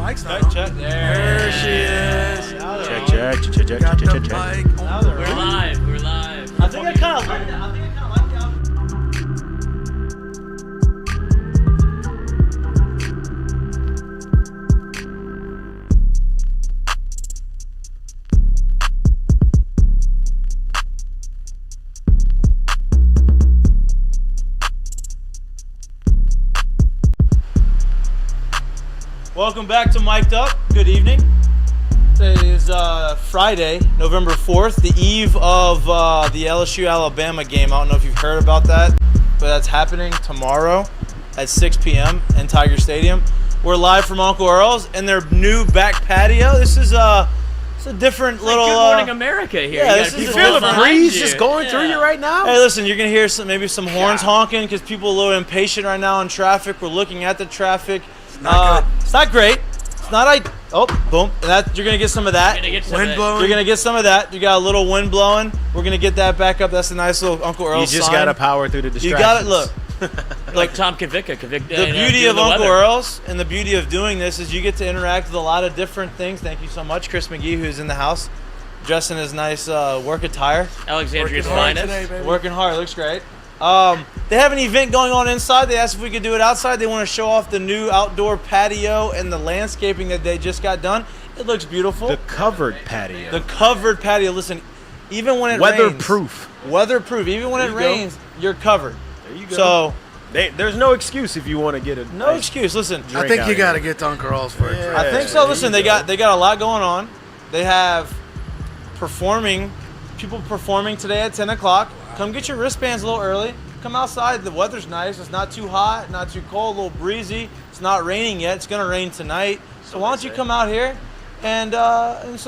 mic's not on. Check. There she is. Check. Got the mic on. We're live. I think I kind of like that. Welcome back to Mik'd Up. Good evening. Today is Friday, November 4th, the eve of the LSU-Alabama game. I don't know if you've heard about that, but that's happening tomorrow at 6 p.m. in Tiger Stadium. We're live from Uncle Earls in their new back patio. This is it's a different little. Good Morning America here. Yeah, You feel the breeze just going through you right now? Hey, listen, you're going to hear maybe some horns honking because people are a little impatient right now in traffic. We're looking at the traffic. It's not great. It's not boom. And you're gonna get some of that. Wind blowing. You're gonna get some of that. You got a little wind blowing. We're gonna get that back up. That's a nice little Uncle Earl. You just gotta power through the distractions. You got it. Look, like Tom Kavicka. The beauty of Uncle Earls and the beauty of doing this is you get to interact with a lot of different things. Thank you so much, Chris McGee, who's in the house, dressed in his nice work attire. Alexandria's finest. Working hard. Looks great. They have an event going on inside. They asked if we could do it outside. They want to show off the new outdoor patio and the landscaping that they just got done. It looks beautiful. The covered patio. The covered patio. Listen, even when it Weatherproof. rains. Weatherproof. Even when it rains, you're covered. There you go. So there's no excuse if you want to get no excuse. Listen, I think you got to get to Uncle Earls for it. I think so. Listen, they got a lot going on. They have people performing today at 10 o'clock. Come get your wristbands a little early. Come outside. The weather's nice. It's not too hot, not too cold, a little breezy. It's not raining yet. It's going to rain tonight. So why don't you come out here and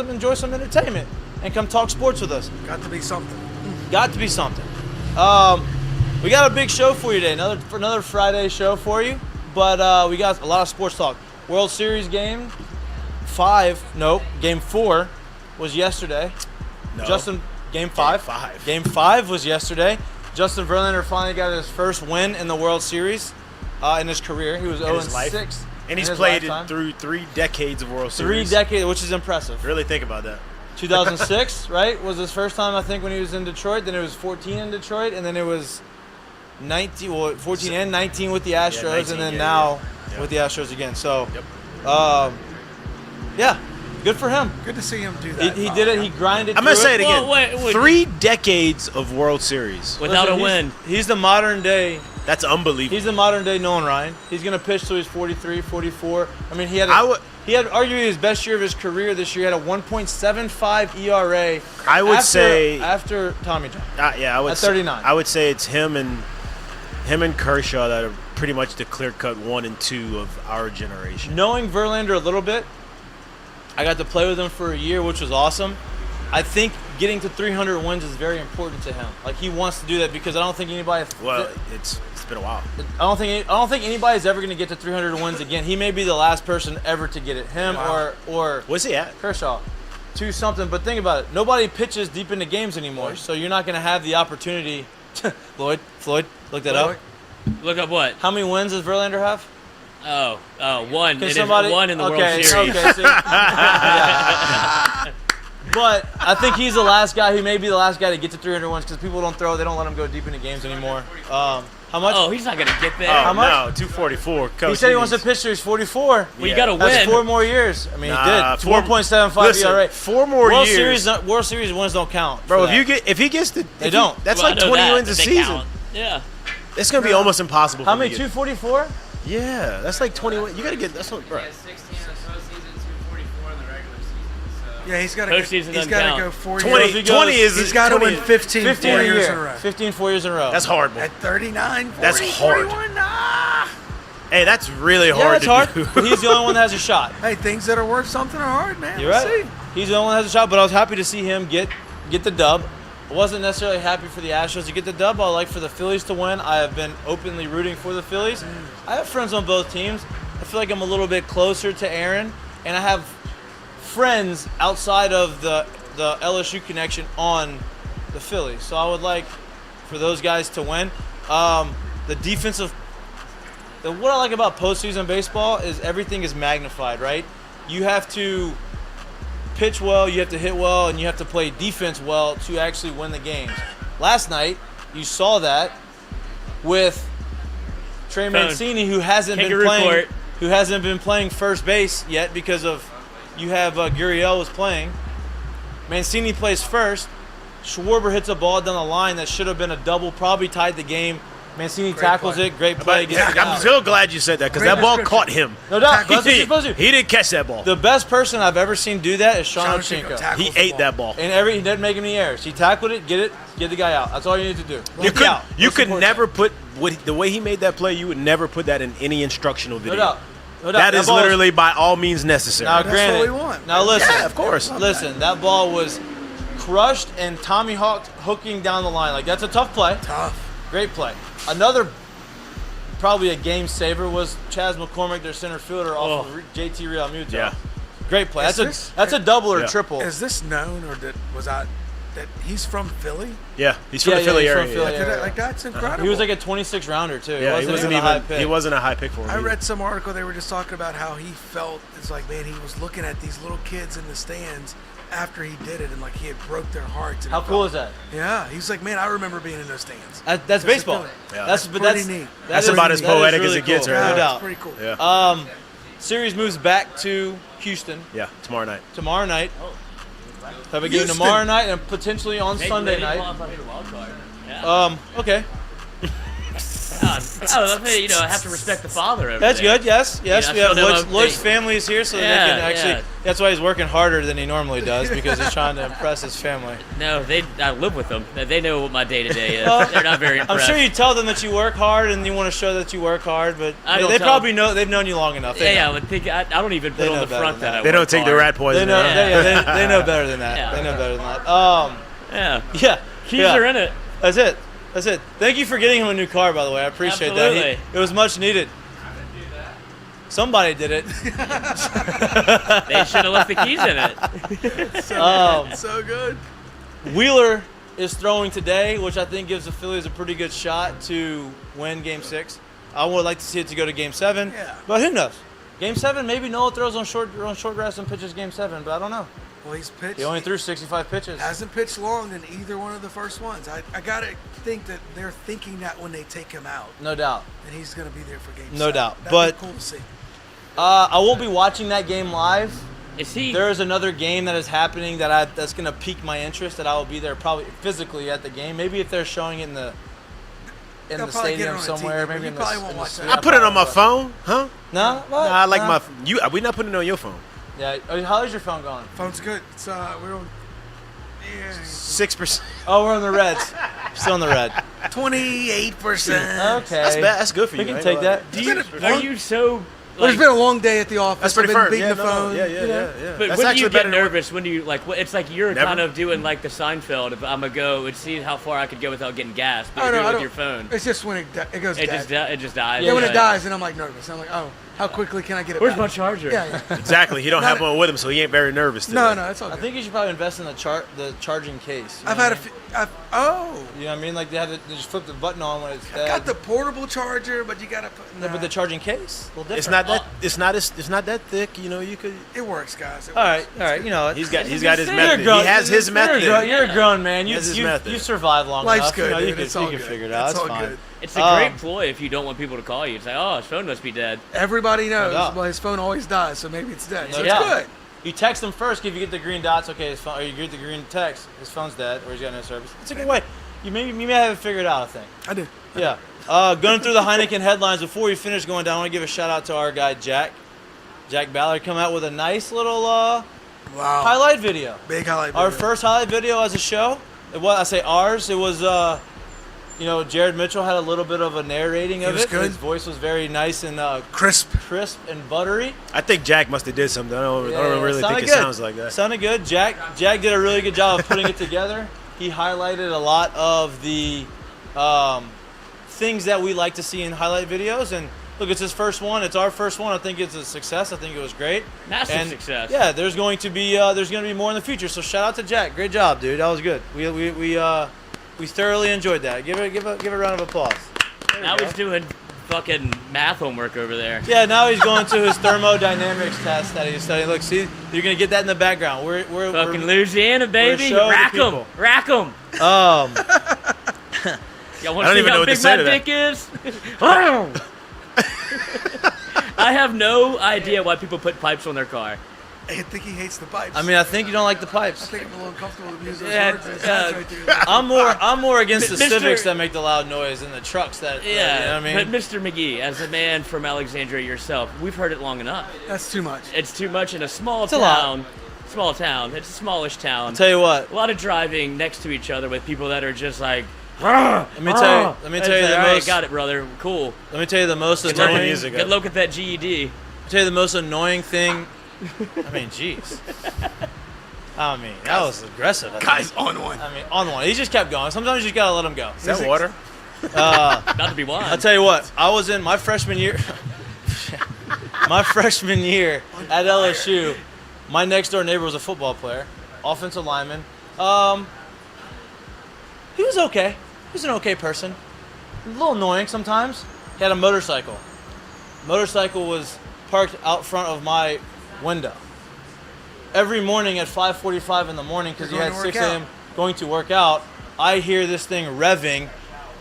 enjoy some entertainment and come talk sports with us. Got to be something. Got to be something. We got a big show for you today. Another Friday show for you. But we got a lot of sports talk. World Series game 4 was yesterday. No. Game 5. Game 5 was yesterday. Justin Verlander finally got his first win in the World Series in his career. He was 0-6. And he's played through 3 decades of World Series. 3 decades, which is impressive. Really think about that. 2006, right, was his first time, I think, when he was in Detroit. Then it was 14 in Detroit, and then it was 14 and 19 with the Astros, 19, and then now with the Astros again. So, good for him. Good to see him do that. He did it. He grinded. I'm going to say it Well, again. wait. 3 decades of World Series. Without a win. He's the modern day. That's unbelievable. He's the modern day Nolan Ryan. He's going to pitch till he's 43, 44. I mean, he had arguably his best year of his career this year. He had a 1.75 ERA. I would say after Tommy John. I would at 39. I would say it's him and Kershaw that are pretty much the clear-cut 1 and 2 of our generation. Knowing Verlander a little bit, I got to play with him for a year, which was awesome. I think getting to 300 wins is very important to him. Like, he wants to do that because I don't think anybody. Well, it's been a while. I don't think anybody's ever going to get to 300 wins again. He may be the last person ever to get it. Him or what's he at? Kershaw, 2-something. But think about it. Nobody pitches deep into games anymore, so you're not going to have the opportunity. Floyd, look that up. Look up what? How many wins does Verlander have? Oh, 1. Can It is somebody, 1 in the World Series. Okay, see? Yeah. But I think he's the last guy. He may be the last guy to get to 300 wins because people don't throw. They don't let him go deep into games anymore. How much? Oh, he's not going to get there. How much? No, 244. Coach, He said he wants to pitch till he's 44. Well, you got to win. That's 4 more years. I mean, he did. 4.75 listen, ERA. 4 more years. World Series wins don't count. Bro, if he gets to, they don't. That's Well, like 20 wins a season. Count. Yeah. It's gonna be almost impossible. How many? 244. Yeah, that's like 21. You gotta get that's what, bro. He has 16 in the postseason, 244 in the regular season. So Yeah, he's got to Postseason doesn't go count. 4 20, years. 20 is He's got to win 15 15 4 a years in a year. row. 15 4 years in a row. That's horrible. At 39, 40, That's hard. 41, Hey, that's really Yeah, hard it's to hard. do. But he's the only one that has a shot. Hey, things that are worth something are hard, man. You're right. He's the only one that has a shot. But I was happy to see him get the dub. I wasn't necessarily happy for the Astros to get the dub. I like for the Phillies to win. I have been openly rooting for the Phillies. I have friends on both teams. I feel like I'm a little bit closer to Aaron, and I have friends outside of the LSU connection on the Phillies. So I would like for those guys to win. The defensive. What I like about postseason baseball is everything is magnified, right? you have to pitch well, you have to hit well, and you have to play defense well to actually win the games. Last night, you saw that with Trey Mancini, who hasn't been playing first base yet because of you have Gurriel was playing. Mancini plays first. Schwarber hits a ball down the line that should have been a double, probably tied the game. Mancini tackles it. Great play. Yeah, I'm so glad you said that because that ball caught him. No doubt. That's what you're supposed to do. He didn't catch that ball. The best person I've ever seen do that is Sean Ochinko. He ate that ball. And he didn't make any errors. He tackled it, get the guy out. That's all you need to do. You could never put the way he made that play. You would never put that in any instructional video. No doubt. No doubt. That is literally by all means necessary. Now, That's granted, what we want. Now listen. Yeah, of course. Listen, that ball was crushed and Tommy Hawk hooking down the line. Like, that's a tough play. Tough. Great play. Another, probably a game saver, was Chaz McCormick, their center fielder, off of JT Realmuto. Yeah. Great play. Is That's a double or Yeah. triple. Is this known, or that he's from Philly? Yeah, he's from the Philly he's from area. Philly. Yeah. Like, that's incredible. He was like a 26 rounder too. Yeah, he wasn't a high pick. even. He wasn't a high pick for him. I either. read some article. They were just talking about how he felt. It's like, man, he was looking at these little kids in the stands after he did it, and like he had broke their hearts. And How cool is that? Yeah, he's like, man, I remember being in those stands. That's baseball. Yeah. That's pretty neat. That's is- about as that is poetic really as it gets, cool. right? No Yeah, doubt. it's pretty cool. Yeah. Series moves back to Houston Yeah. Tomorrow night. tomorrow night. Have a game Houston. tomorrow night and potentially on Sunday night. Yeah. Okay. I have to respect the father over That's there. good. Yes. Yeah, We have so no, Lloyd's they- family is here, so they Yeah, can actually. yeah. That's why he's working harder than he normally does because he's trying to impress his family. No, I live with them. They know what my day-to-day is. Well, They're not very I'm impressed. sure you tell them that you work hard and you want to show that you work hard, but I don't they tell probably know. They've known you long enough. They know. I don't even put They on know the better front than that I They don't work take the hard. rat poison. They know. out. They know better than that. Yeah. They know better than that. Yeah. Yeah. Keys yeah. are in it. That's it. That's it. Thank you for getting him a new car, by the way. I appreciate that. Absolutely. It was much needed. Somebody did it. They should have left the keys in it. So good. Wheeler is throwing today, which I think gives the Phillies a pretty good shot to win Game 6. I would like to see it to go to Game 7, Yeah. but who knows? Game 7, maybe Noah throws on short grass and pitches Game 7, but I don't know. Well, he's pitched. He only threw 65 pitches. Hasn't pitched long in either one of the first ones. I gotta think that they're thinking that when they take him out, No doubt. and he's gonna be there for Game No 7. doubt. That'd But- be cool to see. I won't be watching that game live. Is he? There is another game that is happening that's going to pique my interest. That I will be there probably physically at the game. Maybe if they're showing it in the They'll probably get it stadium on a somewhere. TV, but Maybe you in the. probably won't in the watch that. stadium. I put it on my phone, huh? No, what? Nah, I like No. my. We not putting it on your phone. Yeah. How is your phone going? Phone's good. It's we're on. Yeah, 6%. Oh, we're on the Reds. Still on the red. 28%. Okay. That's bad. That's good for you. We can I ain't take gonna lie. that. Do you, are you so? But it's Like, been a long day at the office. That's pretty I've been firm. beating Yeah, the no, phone. yeah. you know. But That's when do actually you get better than- nervous? When do you like? It's like you're Never. kind of doing like the Seinfeld. If I'm gonna go and see how far I could go without getting gas, but Oh, you're no, doing I it don't- with your phone. It's just when it goes It dead. just dies. Yeah, when yeah. it dies, and I'm like nervous. I'm like, oh, how quickly can I get it Where's back? my charger? Yeah. Exactly. He don't have one with him, so he ain't very nervous today. No, it's all I good. think you should probably invest in the charging case. You I've know had a what few. Oh, I mean? You know what I mean? Like they just flip the button on when it's I dead. got the portable charger, but you gotta put. Yeah, but the charging case, a little It's different. not that. It's not that thick. You know, you could. It works, guys. It All works. right. You know, He's got his You're method. grown- He has his you're method. You're a grown man. He has his You method. survived long Life's enough. good, You know, you dude. can, It's all you can good. figure it out. It's It's all fine. good. It's a great ploy if you don't want people to call you. It's like, oh, his phone must be dead. Everybody knows. doubt. Well, his phone always dies, so maybe it's dead. So Yeah. it's good. You text him first. If you get the green dots, okay, his phone, or you get the green text, his phone's dead, or he's got no service. It's a good way. You may have it figured out, I think. I do. Yeah. Going through the Heineken headlines, before we finish going down, I want to give a shout out to our guy, Jack. Jack Ballard come out with a nice little Wow. highlight video. Big highlight. Our video. first highlight video as a show. I say ours. It was, Jared Mitchell had a little bit of a narrating of was it. good. His voice was very nice and Crisp. crisp and buttery. I think Jack must have did something. I don't really sounded think it good. sounds like that. Sounded good. Jack did a really good job of putting it together. He highlighted a lot of the things that we like to see in highlight videos. And look, it's his first one. It's our first one. I think it's a success. I think it was great. Massive success. Yeah, there's going to be more in the future. So shout out to Jack. Great job, dude. That was good. We thoroughly enjoyed that. Give it a round of applause. Now he's doing fucking math homework over there. Yeah, now he's going to his thermodynamics test that he's studying. Look, see, you're gonna get that in the background. We're Fucking Louisiana, baby. showing Rack the 'em. people. Rack 'em. Y'all want I don't to see even know how what to big say my to that. dick is? Wow. I have no idea why people put pipes on their car. I think he hates the pipes. I mean, I think you don't like the I pipes. think I'm a little uncomfortable with using those Yeah, words. His hands right there. I'm more against the Mr. Civics that make the loud noise and the trucks that. Yeah, you know what I mean. but Mr. McGee, as a man from Alexandria yourself, we've heard it long enough. That's too much. It's too much in a small a lot. town. Small town. It's a smallish town. I'll tell you what. A lot of driving next to each other with people that are just like. Let me tell you the All right, most. got it, brother. Cool. Let me tell you the most Turn the annoying. music Good up. luck with that GED. I'll tell you the most annoying thing. I mean, jeez. I mean, that was aggressive. I think. Guy's on one. I mean, on one. He just kept going. Sometimes you just gotta let him go. Is that water? About to be wine. I'll tell you what. I was in my freshman year. My freshman year at LSU, my next door neighbor was a football player, offensive lineman. He was okay. He was an okay person. A little annoying sometimes. He had a motorcycle. Motorcycle was parked out front of my window. Every morning at 5:45 in the morning, because he You're had going to 6 work out. a.m. going to work out, I hear this thing revving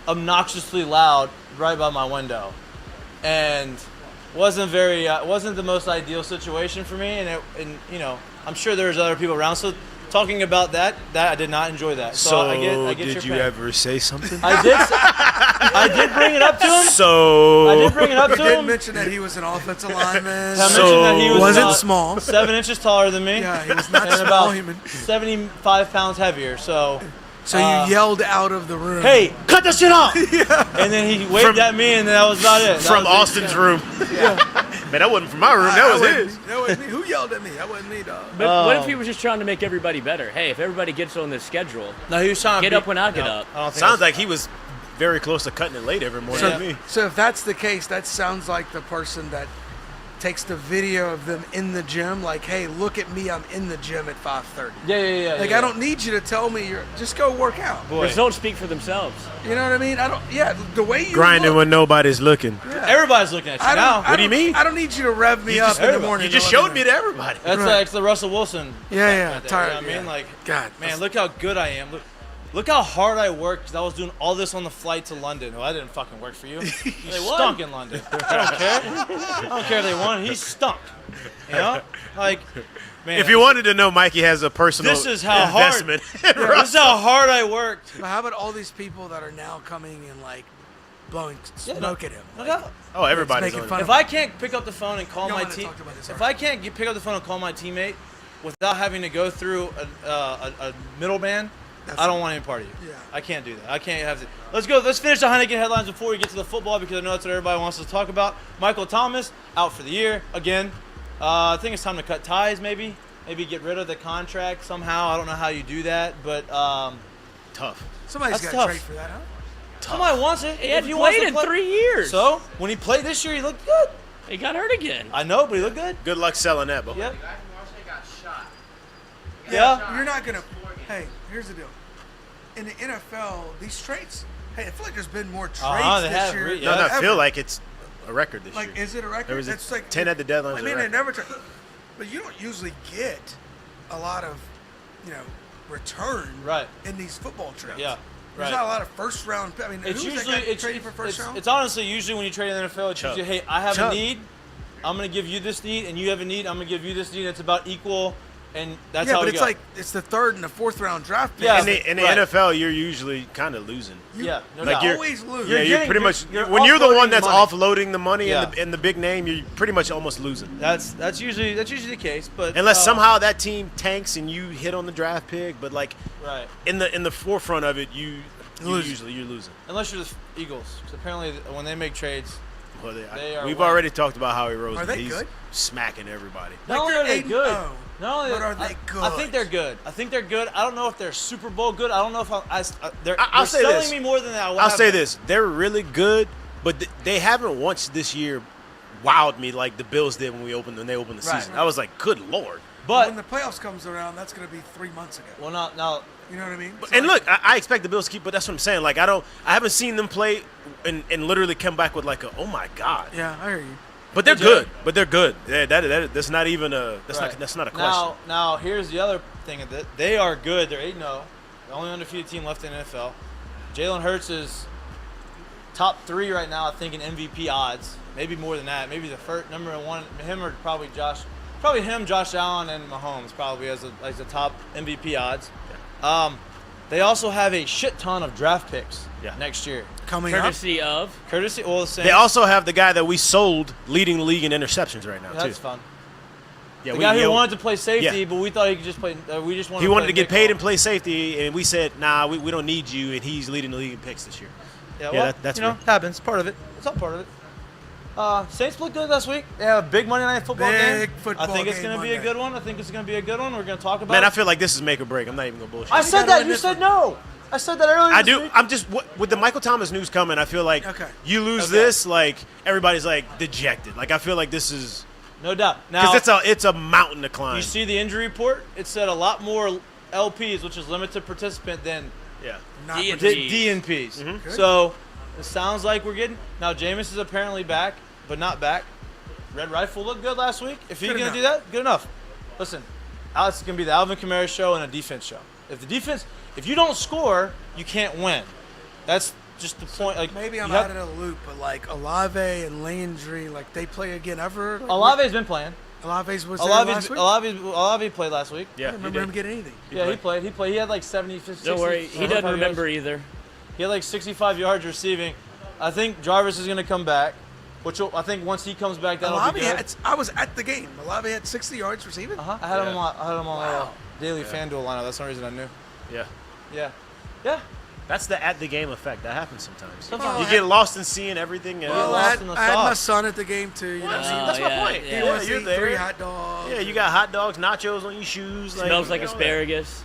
obnoxiously loud right by my window. And wasn't the most ideal situation for me, and you know, I'm sure there's other people around. So talking about that I did not enjoy that. So, I get did your you pain. ever say something? I did bring it up to him. So I did bring it up You to did him. mention that he was an offensive lineman. I So- mentioned that he was wasn't about small. 7 inches taller than me. Yeah, he was not and small about human. 75 pounds heavier. So So you yelled out of the room. hey, cut that shit off! And then he waved at me, and that was about it. That from was it. Austin's room. Man, that wasn't from my room. That was wasn't- his. That wasn't me. Who yelled at me? That wasn't me, dog. But what if he was just trying to make everybody better? Hey, if everybody gets on this schedule, No, he was trying to Get up when I get up. I don't think Sounds that's- like he was very close to cutting it late every morning So, to me. so if that's the case, that sounds like the person that takes the video of them in the gym, like, hey, look at me, I'm in the gym at 5:30. Yeah. Like, yeah. I don't need you to tell me just go work out. Boy. results speak for themselves. You know what I mean? The way you Grinding look, when nobody's looking. Everybody's looking at you now. What do you mean? I don't need you to rev me up in the morning. You just to let showed me to everybody. That's Right. like the Russell Wilson. Yeah, effect yeah, right there, tired, you know what I mean? yeah. Like, God, man, look how good I am. Look how hard I worked, because I was doing all this on the flight to London. Well, I didn't fucking work for you. You stunk in London. I don't care. I don't care if they won. He stunk. You know? Like, man. If you wanted to know, Mikey has a personal This is how hard- investment. This is how hard I worked. But how about all these people that are now coming and like blowing smoke at him? No Like, doubt. Oh, everybody's making on fun it. If I can't pick up the phone and call You don't my wanna team, talk about this, if alright. I can't pick up the phone and call my teammate without having to go through a middleman, I don't want any part of you. Yeah. I can't do that. I can't have it. Let's go. Let's finish the Heineken headlines before we get to the football, because I know that's what everybody wants to talk about. Michael Thomas out for the year again. I think it's time to cut ties. Maybe get rid of the contract somehow. I don't know how you do that, but Tough. Somebody's That's got to tough. trade for that, huh? somebody wants it. He If hadn't wants played to in play- 3 years. So when he played this year, he looked good. He got hurt again. I know, but he looked good. Good luck selling that, Bo. Yep. The guy from Washington got shot. Yeah. You're not gonna. Hey, here's the deal. In the NFL, these trades. Hey, I feel like there's been more trades They this have, year. yeah. No, than I feel ever. like it's a record this Like, year. is it a record? There was That's like 10 at the deadline. I was a mean, they record. never. But you don't usually get a lot of, return Right. in these football trades. Yeah. There's Right. not a lot of first round. I mean, It's who's usually that guy it's, trading for first round? it's honestly usually when you trade in the NFL, it's Chubb. usually, hey, I have Chubb. a need, I'm gonna give you this need, and you have a need, I'm gonna give you this need. It's about equal, and that's yeah, how but we it's go. like it's the third and the fourth round draft pick. Yeah. In the Right. NFL, you're usually kind of losing. yeah, no like doubt. you're- always lose. Yeah, You're you're getting- pretty much you're when you're the one offloading that's money. offloading the money Yeah. and the big name, you're pretty much almost losing. That's usually the case, but Unless somehow that team tanks and you hit on the draft pick, but like right, in the forefront of it, you're Lose. losing. unless you're the Eagles, 'cause apparently when they make trades, Well, They are we've winning. already talked about Howie Roseman. Are they He's good? smacking everybody. not only they're are they 8-0, good, not only but are they I think good? they're good. I think they're good. I don't know if they're Super Bowl good. I don't know if they're I'll say selling this. me more than that. I'll say this: they're really good, but they haven't once this year wowed me like the Bills did when they opened the Right. season. I was like, good lord. but when the playoffs comes around, that's going to be 3 months ago. well, now You know what I mean? So And like, look, I expect the Bills to keep, but that's what I'm saying. Like I haven't seen them play and literally come back with like oh my god. yeah, I hear you. But they're Hey, Jay. good. But they're good. That's not even a that's not a question. Now here's the other thing of that. They are good. They're 8-0. The only undefeated team left in the NFL. Jalen Hurts is top 3 right now, I think, in MVP odds. Maybe more than that. Maybe the first number 1, him or probably Josh. Probably him, Josh Allen, and Mahomes probably as the top MVP odds. They also have a shit ton of draft picks next year. Coming up. Courtesy, well, the same. They also have the guy that we sold leading the league in interceptions right now, That's too. fun. Yeah, The guy who wanted to play safety, Yeah. but we thought he could just play. We just wanted. He wanted to get paid nickel. and play safety, and we said, nah, we don't need you, and he's leading the league in picks this year. Yeah, Yeah, well, that's you know, fair. happens. Part of it. It's all part of it. Saints looked good last week. They have a big Monday Night Football game. Big football I think it's game going to be a Monday. good one. We're going to talk about Man, it. I feel like this is make or break. I'm not even going to bullshit. I said gotta that. win You this said one. no. I said that earlier I this do. week. I'm just with the Michael Thomas news coming. I feel like Okay. you lose Okay. this, like everybody's like dejected. Like I feel like this is No doubt. Now, because it's a mountain to climb. you see the injury report? It said a lot more LPs, which is limited participant, than yeah. Not D- particularly. DNPs. Good. So it sounds like we're getting. Now, Jameis is apparently back, but not back. Red Rifle looked good last week. If he's Good going to enough. do that, good enough. Listen, Alex is going to be the Alvin Kamara show and a defense show. If you don't score, you can't win. That's just the point. Like Maybe I'm you have- out of the loop, but like Olave and Landry, like they play again ever. Like, Olave's been playing. Olave's was there last week. Olave played last week. Yeah, I don't remember him getting anything. He played. He had like 70, 60. Don't worry, he 65 doesn't yards. remember either. He had like 65 yards receiving. I think Jarvis is going to come back, I think once he comes back, that'll Olave be good. I was at the game. Olave had 60 yards receiving. I had him on Wow. daily FanDuel lineup. That's the only reason I knew. Yeah. Yeah. That's the at the game effect. That happens sometimes. Sometimes. You get lost in seeing everything else. Well, lost in the I had my sauce. son at the game too. You know, That's my point. he yeah. wants to you're eat there. 3 hot dogs. Yeah, you got hot dogs, nachos on your shoes. Smells like you know, asparagus.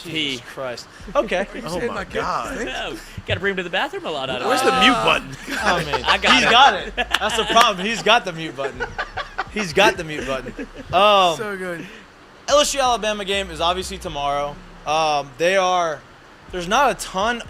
Pee. Jesus Christ. Okay. You Oh saying my kid God. stinks? No, got to bring him to the bathroom a lot. Where's the mute button? I mean, I got he's it. got it. That's the problem. He's got the mute button. He's got the mute button. So good. LSU Alabama game is obviously tomorrow. There's not a ton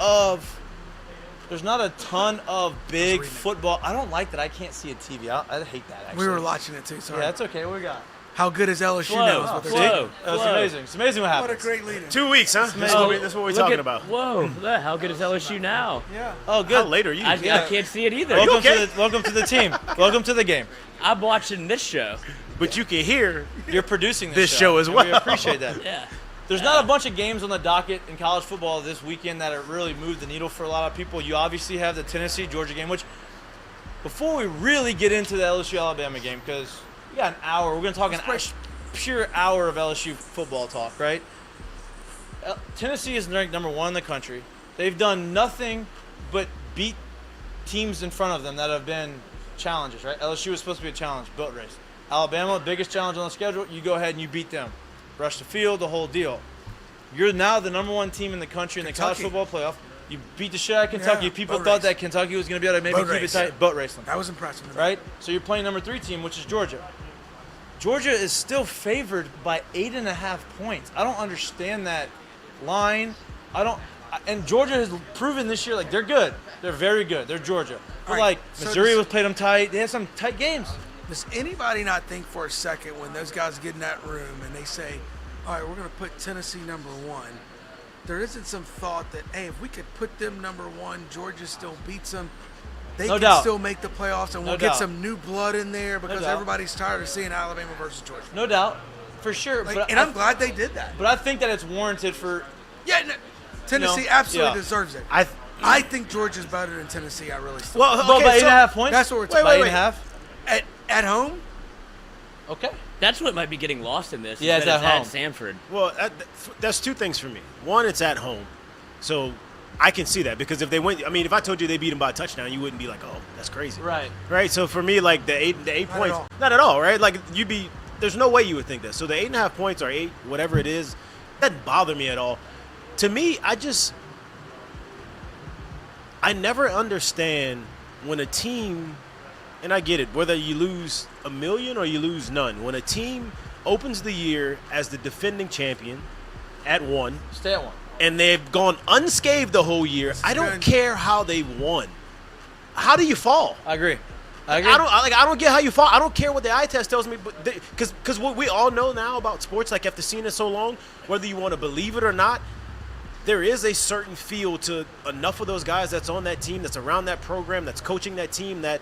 of big reading it. football. I don't like that I can't see a TV. I hate that actually. We were watching it too. Sorry. Yeah, that's okay. What we got? How good is LSU Flow. now? Is what they're Flow. saying. That's Flow. amazing. It's amazing what What a happens. great leader. 2 weeks, huh? That's Oh, what we're look talking at- about. Whoa, how good is LSU now? Yeah. Oh, How good. late are you? I Yeah. can't see it either. Welcome okay? welcome to the team. Welcome to the game. I'm watching this show. But you can hear. You're producing This show as and well. We appreciate that. Yeah. There's not a bunch of games on the docket in college football this weekend that have really moved the needle for a lot of people. You obviously have the Tennessee-Georgia game, which before we really get into the LSU-Alabama game, because we got an hour, we're going to talk pure hour of LSU football talk, right? Tennessee is ranked number 1 in the country. They've done nothing but beat teams in front of them that have been challenges, right? LSU was supposed to be a challenge, boat race. Alabama, biggest challenge on the schedule, you go ahead and you beat them. Rush the field, the whole deal. You're now the number 1 team in the country in the college Kentucky. football playoff. You beat the shit out of Kentucky. Yeah, People boat thought race. that Kentucky was going to be able to maybe Boat keep race. it tight. Boat race them, That was impressive. to me. right? So you're playing number 3 team, which is Georgia. Georgia is still favored by 8.5 points. I don't understand that line. And Georgia has proven this year, like, they're good. They're very good. They're Georgia. But, All right, like, so Missouri does- was played them tight. They had some tight games. Does anybody not think for a second when those guys get in that room and they say, all right, we're going to put Tennessee number 1, there isn't some thought that, hey, if we could put them number 1, Georgia still beats them, they No can doubt. still make the playoffs and No we'll doubt. get some new blood in there because doubt. everybody's tired of seeing Alabama versus Georgia. No doubt. For sure. Like, but and I'm glad they did that. But I think that it's warranted for Yeah, no, Tennessee No, absolutely yeah. deserves it. I I think Georgia's better than Tennessee. I really still. well, But by okay, 8.5 points? That's what we're By talking wait, 8.5? at home, Okay. That's what might be getting lost in this. Yeah, is it's that at home. Sanford. Well, that's 2 things for me. One, it's at home, so I can see that because if they went, I mean, if I told you they beat them by a touchdown, you wouldn't be like, oh, that's crazy, Right. Right. So for me, like the eight Not at points, all. not at all, right? Like there's no way you would think that. So the 8.5 points or 8, whatever it is, doesn't bother me at all. To me, I never understand when a team, and I get it, whether you lose a million or you lose none, when a team opens the year as the defending champion, at 1. Stay at 1. And they've gone unscathed the whole year. I don't care how they won. How do you fall? I agree. I don't get how you fall. I don't care what the eye test tells me, but because what we all know now about sports, like after seeing it so long, whether you want to believe it or not, there is a certain feel to enough of those guys that's on that team, that's around that program, that's coaching that team, that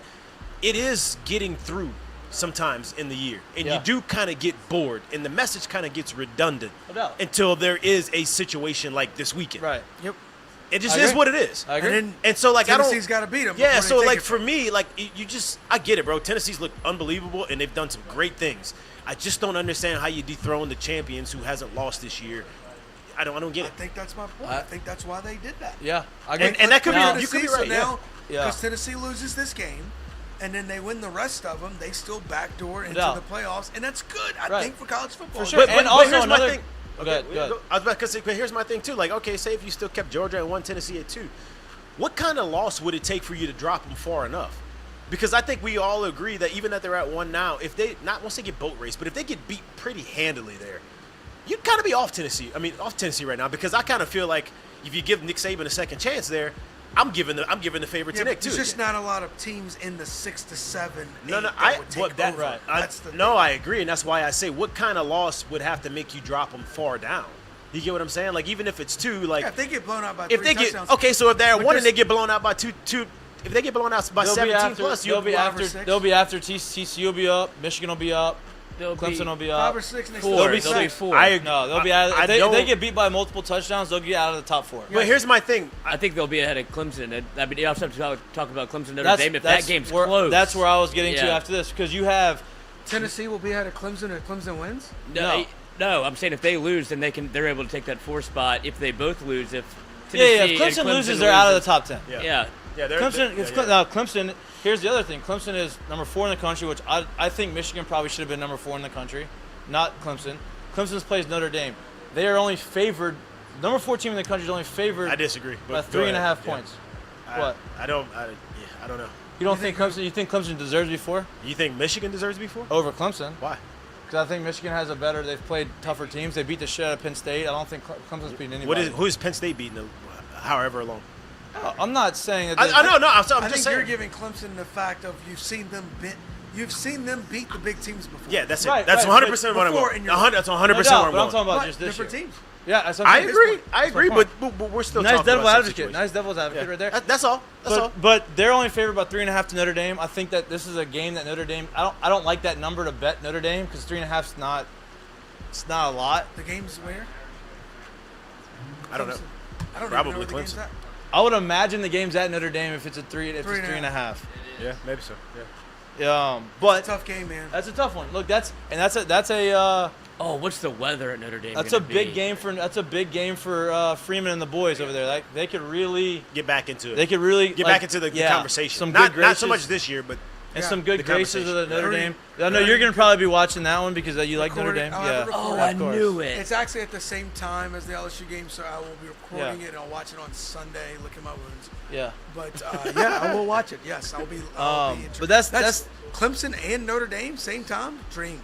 it is getting through sometimes in the year. And you do kind of get bored, and the message kind of gets redundant until there is a situation like this weekend. Right. Yep. It just is what it is. I agree. And so, like, Tennessee's got to beat them. Yeah, so, like, for me, like, I get it, bro. Tennessee's looked unbelievable, and they've done some great things. I just don't understand how you dethrone the champions who hasn't lost this year. I don't get it. I think that's my point. I think that's why they did that. Yeah, I agree. And that could be, Tennessee, you could be so right, now, yeah. because Tennessee loses this game, and then they win the rest of them, they still backdoor into the playoffs, and that's good, I think, for college football. For sure. But also here's another my thing. Okay, go ahead. I was about to say, but here's my thing, too. Like, okay, say if you still kept Georgia and won Tennessee at 2, what kind of loss would it take for you to drop them far enough? Because I think we all agree that even that they're at 1 now, if they, not once they get boat raced, but if they get beat pretty handily there, you'd kind of be off Tennessee right now, because I kind of feel like if you give Nick Saban a second chance there, I'm giving the favor to Nick, too. There's just not a lot of teams in the 6 to 7, 8 No, that would take over. right. That's the thing. I agree, and that's why I say what kind of loss would have to make you drop them far down? You get what I'm saying? Like, even if it's 2, like if they get blown out by if 3 they touchdowns. get okay, so if they're at But 1 and they get blown out by 2, if they get blown out by 17 plus, they'll be after. 6. They'll be after. TCU will be up. Michigan will be up. Clemson will be up. 5 or 6, and they 4. still They'll be 4. They'll be out. If they get beat by multiple touchdowns, they'll get out of the top 4. But here's my thing. I think they'll be ahead of Clemson. I mean, you also have to talk about Clemson Notre Dame. If that game's close, that's where I was getting to after this, because you have Tennessee will be ahead of Clemson if Clemson wins. No, I'm saying if they lose, then they're able to take that 4 spot. If they both lose, if if Clemson loses, they're out of the top 10. Yeah. Clemson. Here's the other thing. Clemson is number 4 in the country, which I think Michigan probably should have been number 4 in the country, not Clemson. Clemson plays Notre Dame. They are only favored. Number 4 team in the country is only favored. I disagree. By 3.5 points. What? I don't know. You don't think Clemson? You think Clemson deserves to be 4 You think Michigan deserves to be 4 over Clemson? Why? Because I think Michigan has a better. They've played tougher teams. They beat the shit out of Penn State. I don't think Clemson's beating anybody. Who is Penn State beating? However long. I'm not saying that. I think you're giving Clemson the fact of you've seen them beat the big teams before. Yeah, that's it. Right, that's right, 100% what I'm going. That's 100% what No I'm doubt, going. but I'm talking about just this different year. teams. Yeah, that's I agree. That's my but point. we're still Nice talking devil's about advocate. Nice devil's advocate right there. That's all. But they're only favored by 3.5 to Notre Dame. I think that this is a game that Notre Dame. I don't like that number to bet Notre Dame because 3.5 is not. It's not a lot. The game's where? I don't know. I don't Probably even know where the game's Clemson. at. I would imagine the game's at Notre Dame if it's a 3.5. Yeah, maybe so. But Tough game, man. that's a tough one. Look, that's a what's the weather at Notre Dame? that's a big game for Freeman and the boys over there. Like they could really Get back into it. They could really Get back into the conversation. Some not good not so graces. much this year, but and some good the graces of the conversation. Notre Dame. I know you're gonna probably be watching that one because you like Notre Recorded. Dame. I'll have it Yeah. recorded. I Of course. knew it. It's actually at the same time as the LSU game, so I will be recording it and I'll watch it on Sunday, licking my wounds. Yeah. But I will watch it. Yes, I'll be interested. But that's Clemson and Notre Dame same time. Dream.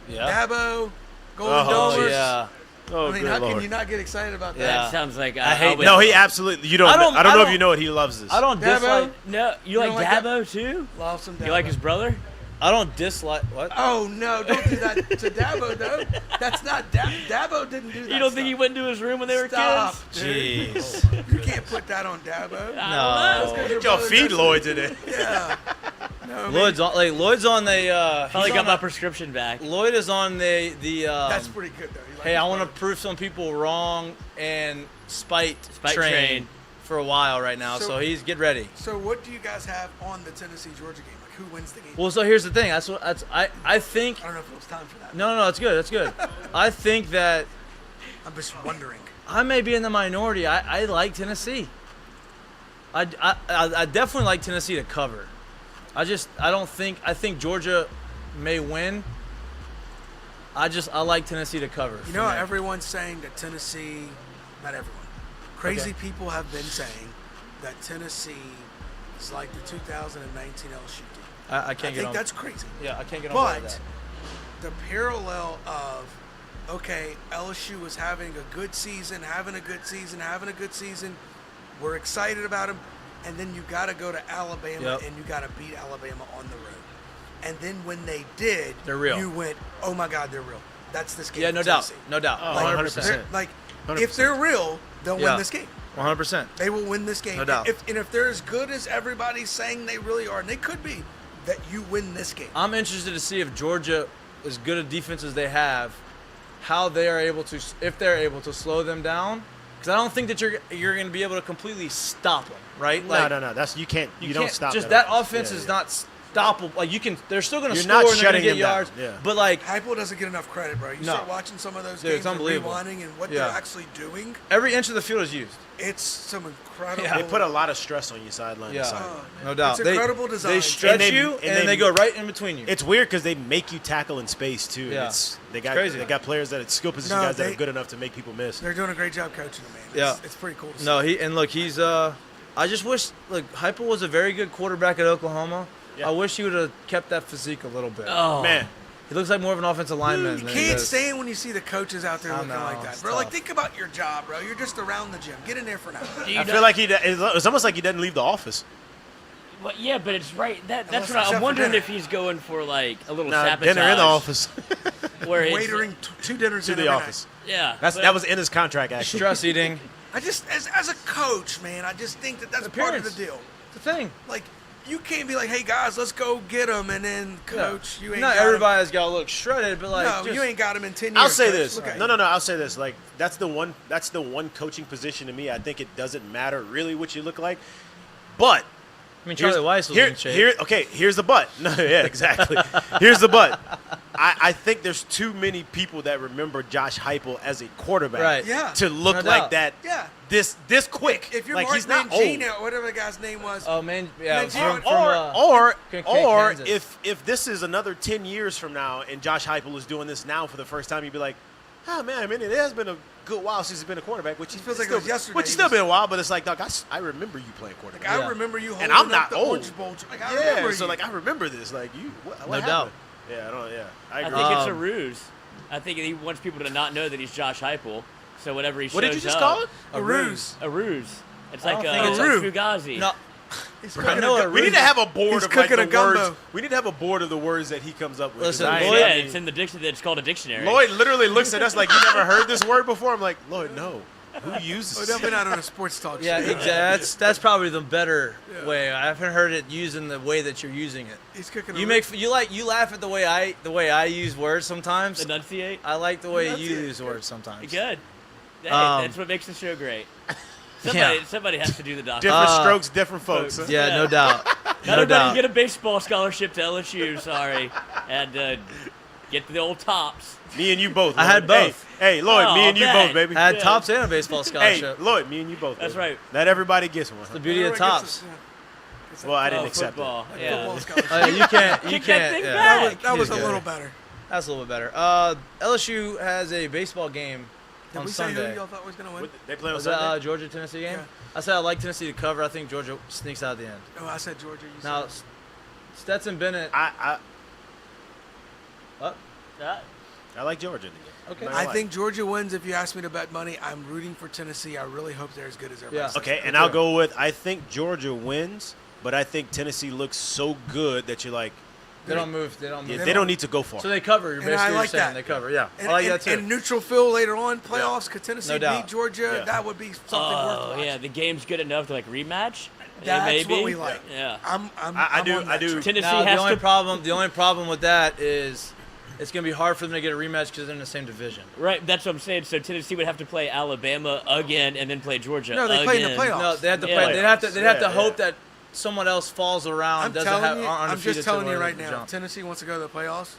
yeah. Dabo, Golden Oh Domers. yeah. Oh, I mean, good how Lord. can you not get excited about that? Yeah. That sounds like I hate- No, he absolutely. You don't. I don't know if you know it. He loves this. I don't Dabo? dislike. No, you like don't like Dabo too? Love some Dabo. You like his brother? I don't dislike what. Oh no! Don't do that to Dabo though. That's not Dabo didn't do that. You don't think he went into his room when they were Stop, kids? dude. Jeez. You can't put that on Dabo. No. Did y'all feed Lloyd today? Yeah. No, I mean, Lloyd's on the. Finally he's got on my the- prescription back. Lloyd is on the. that's pretty good though. You like Hey, his I want to brother. prove some people wrong and spite Spite train train. for a while right now. So- So he's get ready. So what do you guys have on the Tennessee Georgia game? Like who wins the game? Well, so here's the thing. I think. I don't know if it was time for that. No, it's good. That's good. I think that I'm just wondering. I may be in the minority. I like Tennessee. I definitely like Tennessee to cover. I think Georgia may win. I like Tennessee to cover. You know, everyone's saying that Tennessee, not everyone, crazy people have been saying that Tennessee is like the 2019 LSU team. I can't I get think on. that's crazy. Yeah, I can't get on board with But that. the parallel of okay, LSU was having a good season. We're excited about them. And then you got to go to Alabama and you got to beat Alabama on the road. And then when they did, They're real. You went, oh my God, they're real. That's this game. Yeah, no doubt. Tennessee. No doubt. Oh, Like, 100%. Like, 100%. if they're real, they'll win this game. 100%. They will win this game. No doubt. If they're as good as everybody's saying they really are, and they could be, that you win this game. I'm interested to see if Georgia, as good a defense as they have, how they are able to, if they're able to slow them down. Because I don't think that you're going to be able to completely stop them, right? Like, No. That's you can't. You don't can't- stop. Just that offense is not stoppable. Like you can, they're still going to You're score not and they're going shutting to get them down. yards. Yeah. But like Heupel doesn't get enough credit, bro. You No. start watching some of those Dude, it's games and unbelievable. rewinding and what Yeah. they're actually doing. every inch of the field is used. It's some incredible. Yeah. They put a lot of stress on your sideline. Yeah. to sideline. No doubt. It's incredible design. They stretch And they- you and and then they- they go right in between you. It's weird because they make you tackle in space too. Yeah. They crazy. They got players that skill position No, guys that they- are good enough to make people miss. They're doing a great job coaching them, man. Yeah. It's pretty cool to see. No, he's I just wish Heupel was a very good quarterback at Oklahoma. Yeah. I wish he would have kept that physique a little bit. Oh Man, He looks like more of an offensive lineman. You than he can't does- stand when you see the coaches out there I looking know, like that, it's bro. Like, tough. think about your job, bro. You're just around the gym. Get in there for now. Do you I know- feel like it's almost like he doesn't leave the office. Well, yeah, but it's right. That's Unless what I'm except for wondering dinner. if he's going for like a little Nah, sabotage. dinner in the office Where it's, Waitering two dinners to in the every office. Yeah. That was in his contract actually. stress eating. night. I just, as a coach, man, I just think that's part of the Appearance. deal. It's the thing. Like, you can't be like, hey guys, let's go get them, and then coach, you ain't Not got 'em. everybody's got to look shredded, but like No, just, you ain't got them in 10 years. I'll say coach. this. Look at No, you. I'll say this. Like that's the one coaching position to me. I think it doesn't matter really what you look like, but I mean, Charlie Weiss was in shape. here's the but. No, yeah, exactly. Here's the but. I think there's too many people that remember Josh Heupel as a quarterback Right. Yeah. to look No like doubt. that. Yeah. This quick. If you're like Mark he's not Mangina, old. or whatever the guy's name was, Oh man, yeah. Mangino- Or Kansas. if this is another 10 years from now and Josh Heupel is doing this now for the first time, you'd be like, oh man, I mean it has been a good while since he's been a quarterback, which It feels like it still, was yesterday. which has He still was- been a while, but it's like, dog, I remember you playing quarterback. like, I Yeah. remember you holding And I'm up not the old. Orange Bowl. Like, I Yeah, remember so you. like I remember this. Like you, what No happened? doubt. Yeah, I I agree. think it's a ruse. I think he wants people to not know that he's Josh Heupel. So whenever he shows What did you just up, call it? a ruse. A ruse. It's I like don't think a it's Fugazi. No, He's I cooking know a a gu- We need to have a board He's of like the cooking a gumbo. words. We need to have a board of the words that he comes up with. 'cause Listen, I ain't- Lloyd- Yeah, it's in the dictionary. It's called a dictionary. Lloyd literally looks at us like, you never heard this word before? I'm like, Lloyd, no. Who uses Oh, it? definitely not on a sports talk yeah, show. exactly. That's probably the better Yeah. way. I haven't heard it used in the way that you're using it. He's cooking a You ru- you laugh at the way I use words sometimes. Enunciate. I like the way you Enunciate. use words sometimes. Good. Hey, Um, that's what makes the show great. Yeah. Somebody has to do the doctor. Different Uh, strokes, different folks. huh? Yeah, Yeah. no doubt. Not No everybody doubt. can get a baseball scholarship to LSU. Sorry, and get the old tops. Me and you both. I had Lloyd. both. Hey, Lloyd, Oh, me and you dang. both, baby. I had Yeah. tops and a baseball Hey, scholarship. Lloyd, me and you both. That's baby. right. Not everybody gets one. huh? The beauty of Everyone tops. gets Well, I didn't Oh, accept football. it. Yeah. Football scholarship. Oh, yeah, you can't. You Kick that can't. thing Yeah. back. That was a He's little good. better. That's a little bit better. LSU has a baseball game Did on we say Sunday. who y'all thought was going to win? They play on Was that Sunday. Georgia Tennessee game? Yeah. I said I like Tennessee to cover. I think Georgia sneaks out at the end. Oh, I said Georgia. You Now, said Stetson Bennett. I That- like Georgia. Nigga. Okay. Not I gonna lie. think Georgia wins. If you ask me to bet money, I'm rooting for Tennessee. I really hope they're as good as everybody Yeah. says. Okay, and I'll go with I think Georgia wins, but I think Tennessee looks so good that you're like, They don't move. They don't yeah, move. they don't need to go far. So they cover. You're And I basically like saying that. they cover. Yeah, And, I like and, that too. and neutral field later on, playoffs, could Tennessee No doubt. beat Georgia? Yeah. That would be something worth Oh watching. yeah, the game's good enough to like rematch. That's maybe. what we like. Yeah. I do- on that I do. train. Tennessee Now, has the only problem with that is it's going to be hard for them to get a rematch because they're in the same division. Right, that's what I'm saying. So Tennessee would have to play Alabama again and then play Georgia. No, they play in the again. playoffs. No, they have to Yeah. play. They'd have to Yeah, hope yeah. that someone else falls around. I'm doesn't telling have, you, aren't I'm undefeated just to telling you win right the now. jump. If Tennessee wants to go to the playoffs,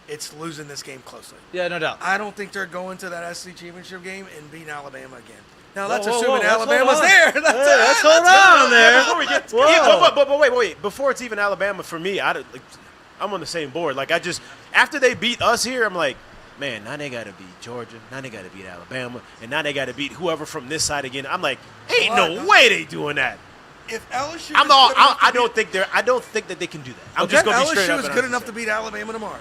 it's losing this game closely. Yeah, no doubt. I don't think they're going to that SC championship game and beating Alabama again. Now Whoa, that's whoa, assuming whoa, let's Alabama's hold on. there. Let's hold on there. Before we get, Whoa. yeah, but wait. Before it's even Alabama, for me, I'm on the same board. Like after they beat us here, I'm like, man, now they got to beat Georgia, now they got to beat Alabama, and now they got to beat whoever from this side again. I'm like, ain't What? no way they doing that. If LSU, I'm is all, good enough to I don't think that they can do that. I'm beat, just gonna be straight LSU up is and good honest enough and to say. beat Alabama tomorrow.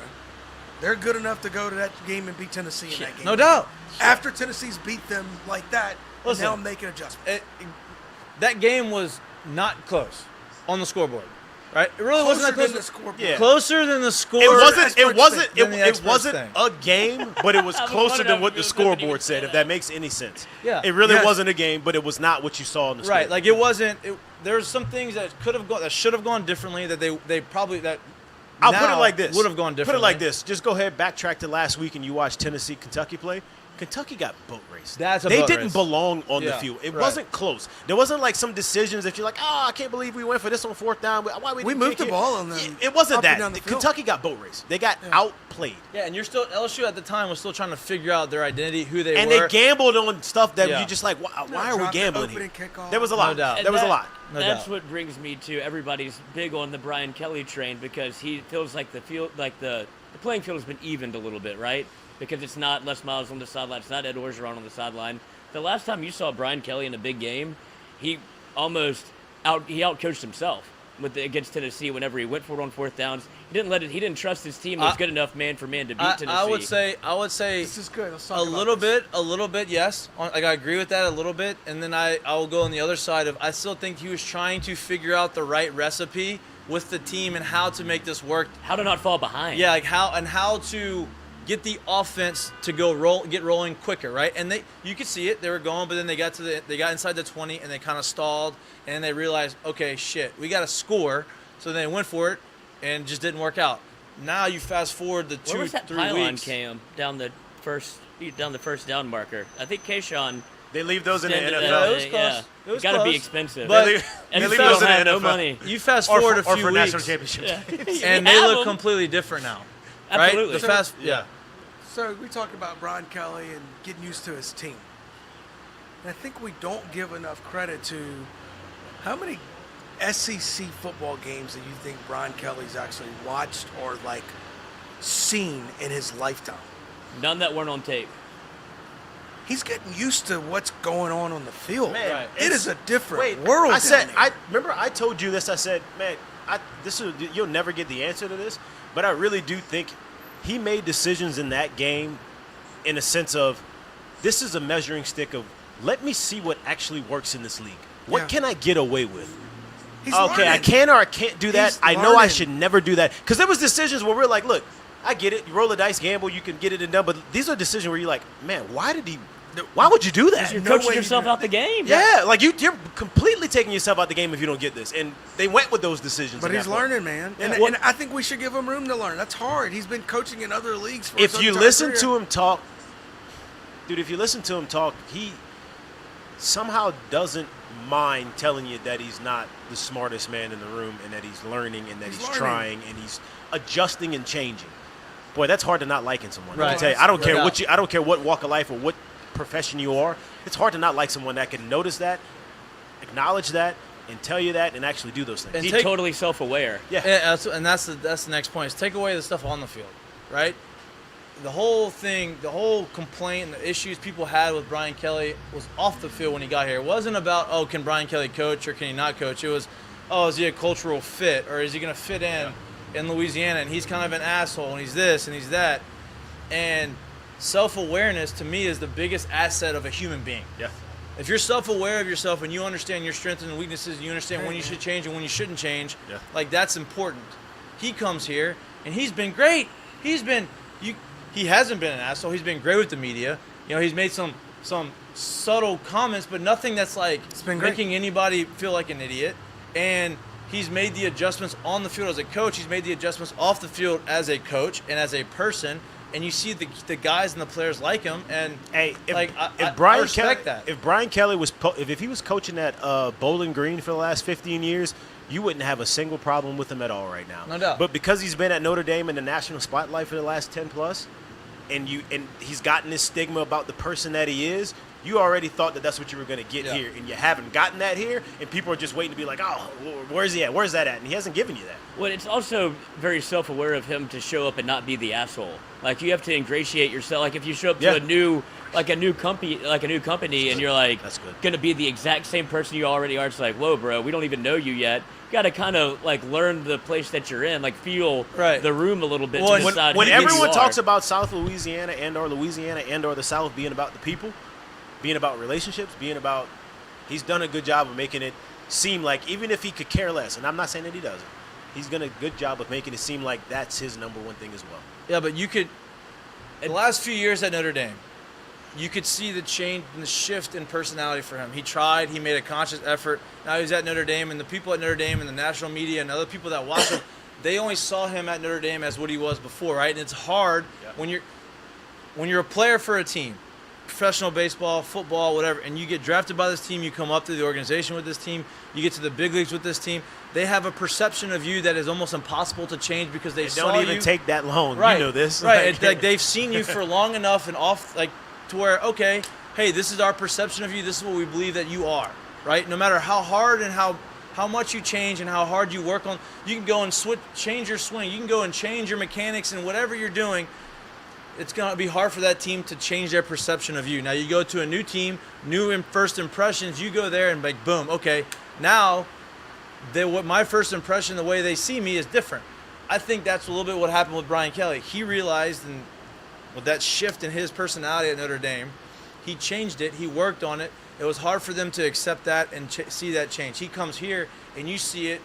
They're good enough to go to that game and beat Tennessee in that game. No doubt. After Tennessee's beat them like that, Listen, now make an adjustment. That game was not close on the scoreboard, right? It really wasn't that Closer close. than the scoreboard. Yeah. Closer than the score. It wasn't a game, but it was I'm closer wondering than what if the it was nothing scoreboard to said, say if that makes any sense. Yeah. It really Yes. wasn't a game, but it was not what you saw on the scoreboard. Right, like it wasn't. There's some things that could have gone, that should have gone differently. That they probably that. I'll put it now like this. Would have gone differently. Put it like this. Just go ahead, backtrack to last week, and you watched Tennessee, Kentucky play. Kentucky got boat raced. That's a They boat didn't race. belong on the Yeah, field. It right. wasn't close. There wasn't like some decisions that you're like, oh, I can't believe we went for this on fourth down. Why we We didn't moved kick the it? ball on them Yeah, it wasn't up and that. down the field. Kentucky got boat raced. They got outplayed. Yeah, and you're still LSU at the time was still trying to figure out their identity, who they And were. they gambled on stuff that Yeah. you just like, why are we Dropped the gambling here? opening kickoff. There was a lot. No doubt. There was a lot. No That's doubt. what brings me to everybody's big on the Brian Kelly train because he feels like the playing field has been evened a little bit, right? Because it's not Les Miles on the sideline, it's not Ed Orgeron on the sideline. The last time you saw Brian Kelly in a big game, he outcoached himself against Tennessee whenever he went for it on fourth downs. He didn't trust his team was good enough man for man to beat Tennessee. I would say This is good. Let's talk a about little bit, yes. Like I agree with that a little bit, and then I will go on the other side of I still think he was trying to figure out the right recipe with the team and how to make this work. How to not fall behind. Yeah, like how to get the offense to get rolling quicker, right? And you could see it, they were going, but then they got inside the 20 and they kind of stalled, and they realized, okay, shit, we got to score. So they went for it and just didn't work out. Now you fast forward the Where was that 3 pylon weeks. cam down the first down marker? I think Kayshawn They leave those in the extended NFL. that. It was close. Yeah. It was It's got to be close. expensive. But They and leave still those in have the no NFL. money. You fast Or forward for a few national weeks, championships. and You they have look them. completely different now. Absolutely. Right? Yeah. So we talked about Brian Kelly and getting used to his team. And I think we don't give enough credit to how many SEC football games that you think Brian Kelly's actually watched or like seen in his lifetime. None that weren't on tape. He's getting used to what's going on the field. Man, Right. It is a different Wait, world. I said, down there. remember I told you this. I said, man, you'll never get the answer to this, but I really do think he made decisions in that game in a sense of this is a measuring stick of let me see what actually works in this league. What Yeah. can I get away with? He's Okay, I learning. can or I can't do that. He's I know I learning. should never do that. Because there was decisions where we're like, look, I get it. You roll the dice, gamble, you can get it and done. But these are decisions where you're like, man, why would you do that? You're No coaching way you yourself do out the game. Yeah, like you're completely taking yourself out the game if you don't get this. And they went with those decisions. But at he's that point. learning, man. Yeah. And I think we should give him room to learn. That's hard. He's been coaching in other leagues for his If you entire listen career. to him talk, dude, if you listen to him talk, he somehow doesn't mind telling you that he's not the smartest man in the room and that he's learning and that He's he's learning. trying and he's adjusting and changing. Boy, that's hard to not like in someone. Let me Right. tell you, I don't care Yeah. I don't care what walk of life or what profession you are. It's hard to not like someone that can notice that, acknowledge that, and tell you that, and actually do those things. And He's take- totally self-aware. Yeah. And that's the next point. Is take away the stuff on the field, right? The whole thing, the whole complaint, and the issues people had with Brian Kelly was off the field when he got here. It wasn't about, oh, can Brian Kelly coach or can he not coach? It was, oh, is he a cultural fit or is he going to fit in Louisiana? And he's kind of an asshole and he's this and he's that. And self-awareness to me is the biggest asset of a human being. Yeah. If you're self-aware of yourself and you understand your strengths and weaknesses, and you understand when you should change and when you shouldn't change, Yeah. like that's important. He comes here and he's been great. He hasn't been an asshole. He's been great with the media. You know, he's made some subtle comments, but nothing that's like been great. making anybody feel like an idiot. And he's made the adjustments on the field as a coach. He's made the adjustments off the field as a coach and as a person. And you see the guys and the players like him. And Hey, if, like, if I Brian respect Kelly, that. if Brian Kelly was if he was coaching at Bowling Green for the last 15 years, you wouldn't have a single problem with him at all right now. No doubt. But because he's been at Notre Dame in the national spotlight for the last 10 plus, and he's gotten this stigma about the person that he is, you already thought that that's what you were going to get Yeah. here, and you haven't gotten that here, and people are just waiting to be like, oh, where's he at? Where's that at? And he hasn't given you that. Well, it's also very self-aware of him to show up and not be the asshole. Like you have to ingratiate yourself. Like if you show up to a new company, and you're like gonna be the exact same person you already are. It's like, whoa, bro, we don't even know you yet. You got to kind of like learn the place that you're in, like feel the room a little bit. Well, to decide when who everyone you talks are. about South Louisiana and or the South being about the people, being about relationships, being about, he's done a good job of making it seem like, even if he could care less, and I'm not saying that he doesn't, he's done a good job of making it seem like that's his number one thing as well. Yeah, but you could, the last few years at Notre Dame, you could see the change and the shift in personality for him. He tried, he made a conscious effort. Now he's at Notre Dame, and the people at Notre Dame and the national media and other people that watch him, they only saw him at Notre Dame as what he was before, right? And it's hard when you're a player for a team, professional baseball, football, whatever, and you get drafted by this team, you come up through the organization with this team, you get to the big leagues with this team, they have a perception of you that is almost impossible to change because they saw don't even you. take that long. Right. You know this. Right. Like they've seen you for long enough and off, like, to where, okay, hey, this is our perception of you. This is what we believe that you are, right? No matter how hard and how much you change and how hard you work on, you can go and change your swing. You can go and change your mechanics and whatever you're doing. It's going to be hard for that team to change their perception of you. Now you go to a new team, first impressions, you go there and like, boom, okay, now what my first impression, the way they see me is different. I think that's a little bit what happened with Brian Kelly. He realized, and with that shift in his personality at Notre Dame, he changed it. He worked on it. It was hard for them to accept that and see that change. He comes here, and you see it,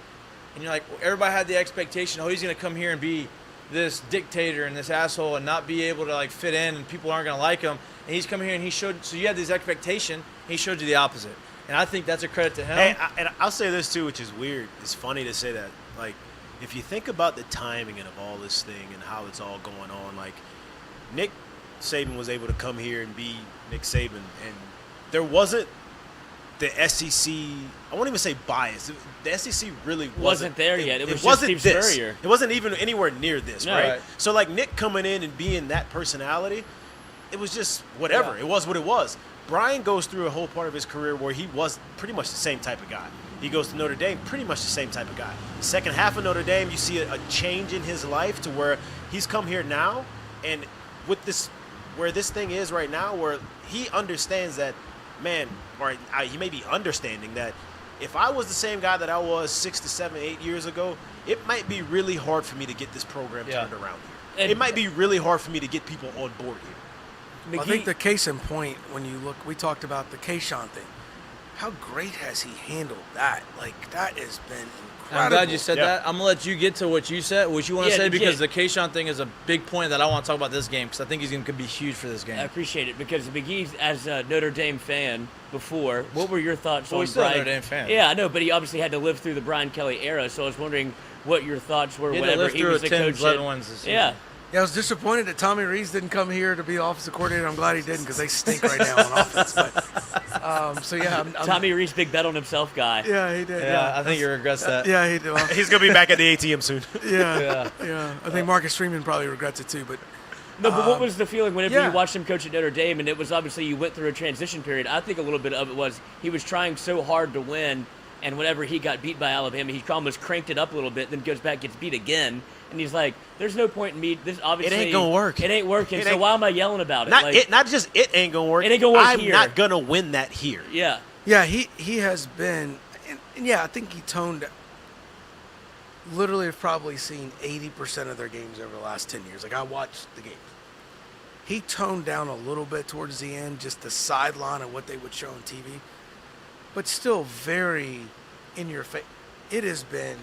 and you're like, everybody had the expectation, oh, he's going to come here and be this dictator and this asshole and not be able to like fit in, and people aren't going to like him. And he's coming here, and so you had this expectation. He showed you the opposite. And I think that's a credit to him. Hey, and I'll say this too, which is weird. It's funny to say that. Like, if you think about the timing and of all this thing and how it's all going on, like, Nick Saban was able to come here and be Nick Saban, and there wasn't the SEC. I won't even say bias. The SEC really wasn't there yet. It was just wasn't Steve this. Spurrier. It wasn't even anywhere near this, No. right? Right. So like Nick coming in and being that personality, it was just whatever. Yeah. It was what it was. Brian goes through a whole part of his career where he was pretty much the same type of guy. He goes to Notre Dame, pretty much the same type of guy. The second half of Notre Dame, you see a change in his life to where he's come here now, and with this, where this thing is right now, where he understands that, man, or he may be understanding that if I was the same guy that I was 6 to 7, 8 years ago, it might be really hard for me to get this program turned around here. It might be really hard for me to get people on board here. I think the case in point, when you look, we talked about the Keyshawn thing. How great has he handled that? Like, that has been incredible. I'm glad you said that. I'm going to let you get to what you said, what you want to say, because yeah. the Keyshawn thing is a big point that I want to talk about this game, because I think he's going to be huge for this game. I appreciate it, because Mikkie, as a Notre Dame fan before, what were your thoughts on He's still a Brian? Notre Dame fan. Yeah, I know, but he obviously had to live through the Brian Kelly era, so I was wondering what your thoughts were He had to whenever live he through was a the 10, coach. 11 wins this season. Yeah. Yeah, I was disappointed that Tommy Rees didn't come here to be offensive coordinator. I'm glad he didn't, because they stink right now on offense. But, so yeah, I'm Tommy Rees, big bet on himself guy. Yeah, he did. Yeah, I think he regrets that. Yeah, he did. Well, He's going to be back at the ATM soon. yeah. I think Marcus Freeman probably regrets it too. But No, but what was the feeling whenever yeah. you watched him coach at Notre Dame, and it was obviously you went through a transition period? I think a little bit of it was he was trying so hard to win, and whenever he got beat by Alabama, he almost cranked it up a little bit, then goes back, gets beat again, and he's like, "There's no point in me. This obviously It ain't gonna work. It ain't working. It So ain't- why am I yelling about it? Not just it ain't going to work. It ain't gonna work I'm here. not going to win that here. Yeah. yeah, he has been, and yeah, I think he toned. Literally, have probably seen 80% of their games over the last 10 years. Like, I watched the game. He toned down a little bit towards the end, just the sideline of what they would show on TV, but still very in your face. It has been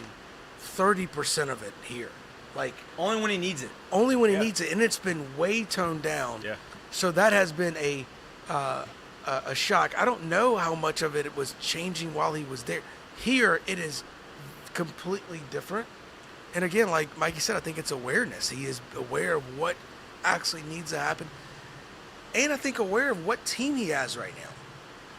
30% of it here. Like, Only when he needs it. only when he needs it, and it's been way toned down. Yeah. So that has been a shock. I don't know how much of it was changing while he was there. Here, it is completely different. And again, like Mikey said, I think it's awareness. He is aware of what actually needs to happen, and I think aware of what team he has right now.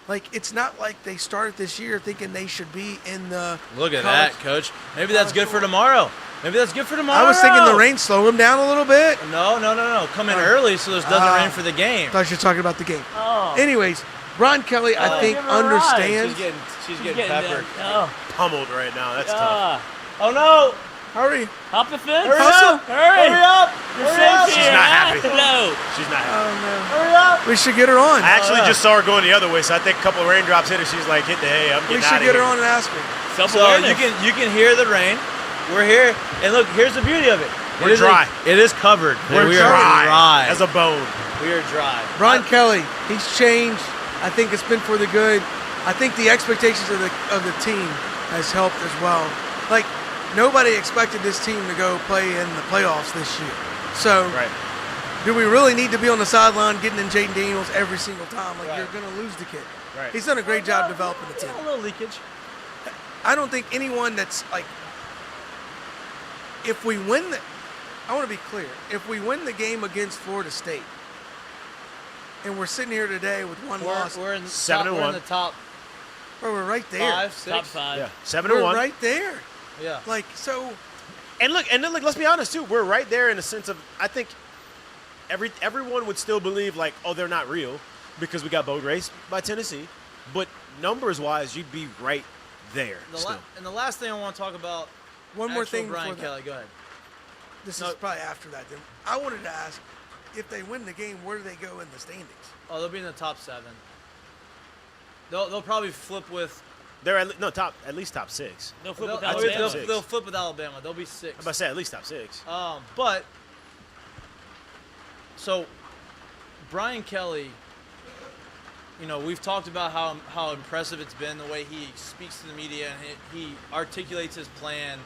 Like, it's not like they started this year thinking they should be in the. Look at college- that, Coach. Maybe that's good for tomorrow. Maybe that's good for tomorrow. I was thinking the rain slowed him down a little bit. No. Come in early so this doesn't rain for the game. I thought you were talking about the game. Oh. Anyways, Ron Kelly, I think, give her a ride. understands. She's getting peppered. Oh. Pummeled right now. That's tough. Oh no! Hurry. Hop the fence. Hurry up. Hurry. Hurry up. You're Hurry up. safe She's here, not huh? happy. No. She's not happy. Oh, no. Hurry up. We should get her on. I actually just saw her going the other way, so I think a couple of raindrops hit her. She's like, hit the hay. I'm We getting should out of get her here. on and ask her. So Self-awareness. you can hear the rain. We're here, and look, here's the beauty of it. We're It is dry. It is covered. We're we are dry. as a bone. We are dry. Brian Kelly, he's changed. I think it's been for the good. I think the expectations of the team has helped as well. Like, nobody expected this team to go play in the playoffs this year. So, Right. do we really need to be on the sideline getting in Jaden Daniels every single time? Like, Right. you're going to lose the kid. Right. He's done a great job developing the team. A little leakage. I don't think anyone that's like, if we win the, I want to be clear, if we win the game against Florida State, and we're sitting here today with one loss, We're in the 7 top, and we're in 1. the top bro, we're right there. 5, 6. Top 5. Yeah. 7 We're and 1. right there. Yeah. Like, so, And look, let's be honest too. We're right there in the sense of I think everyone would still believe like, oh, they're not real because we got boat raced by Tennessee. But numbers wise, you'd be right there. still. And the last thing I want to talk about. one more actual thing Brian before that. Kelly. Go ahead. This No. is probably after that. Then I wanted to ask, if they win the game, where do they go in the standings? Oh, they'll be in the top 7. They'll probably flip with. They're at least top 6. They'll flip They'll, with I'd say Alabama. top 6. they'll flip with Alabama. They'll be 6. I'm about to say at least top 6. But so Brian Kelly, you know, we've talked about how impressive it's been the way he speaks to the media and he articulates his plan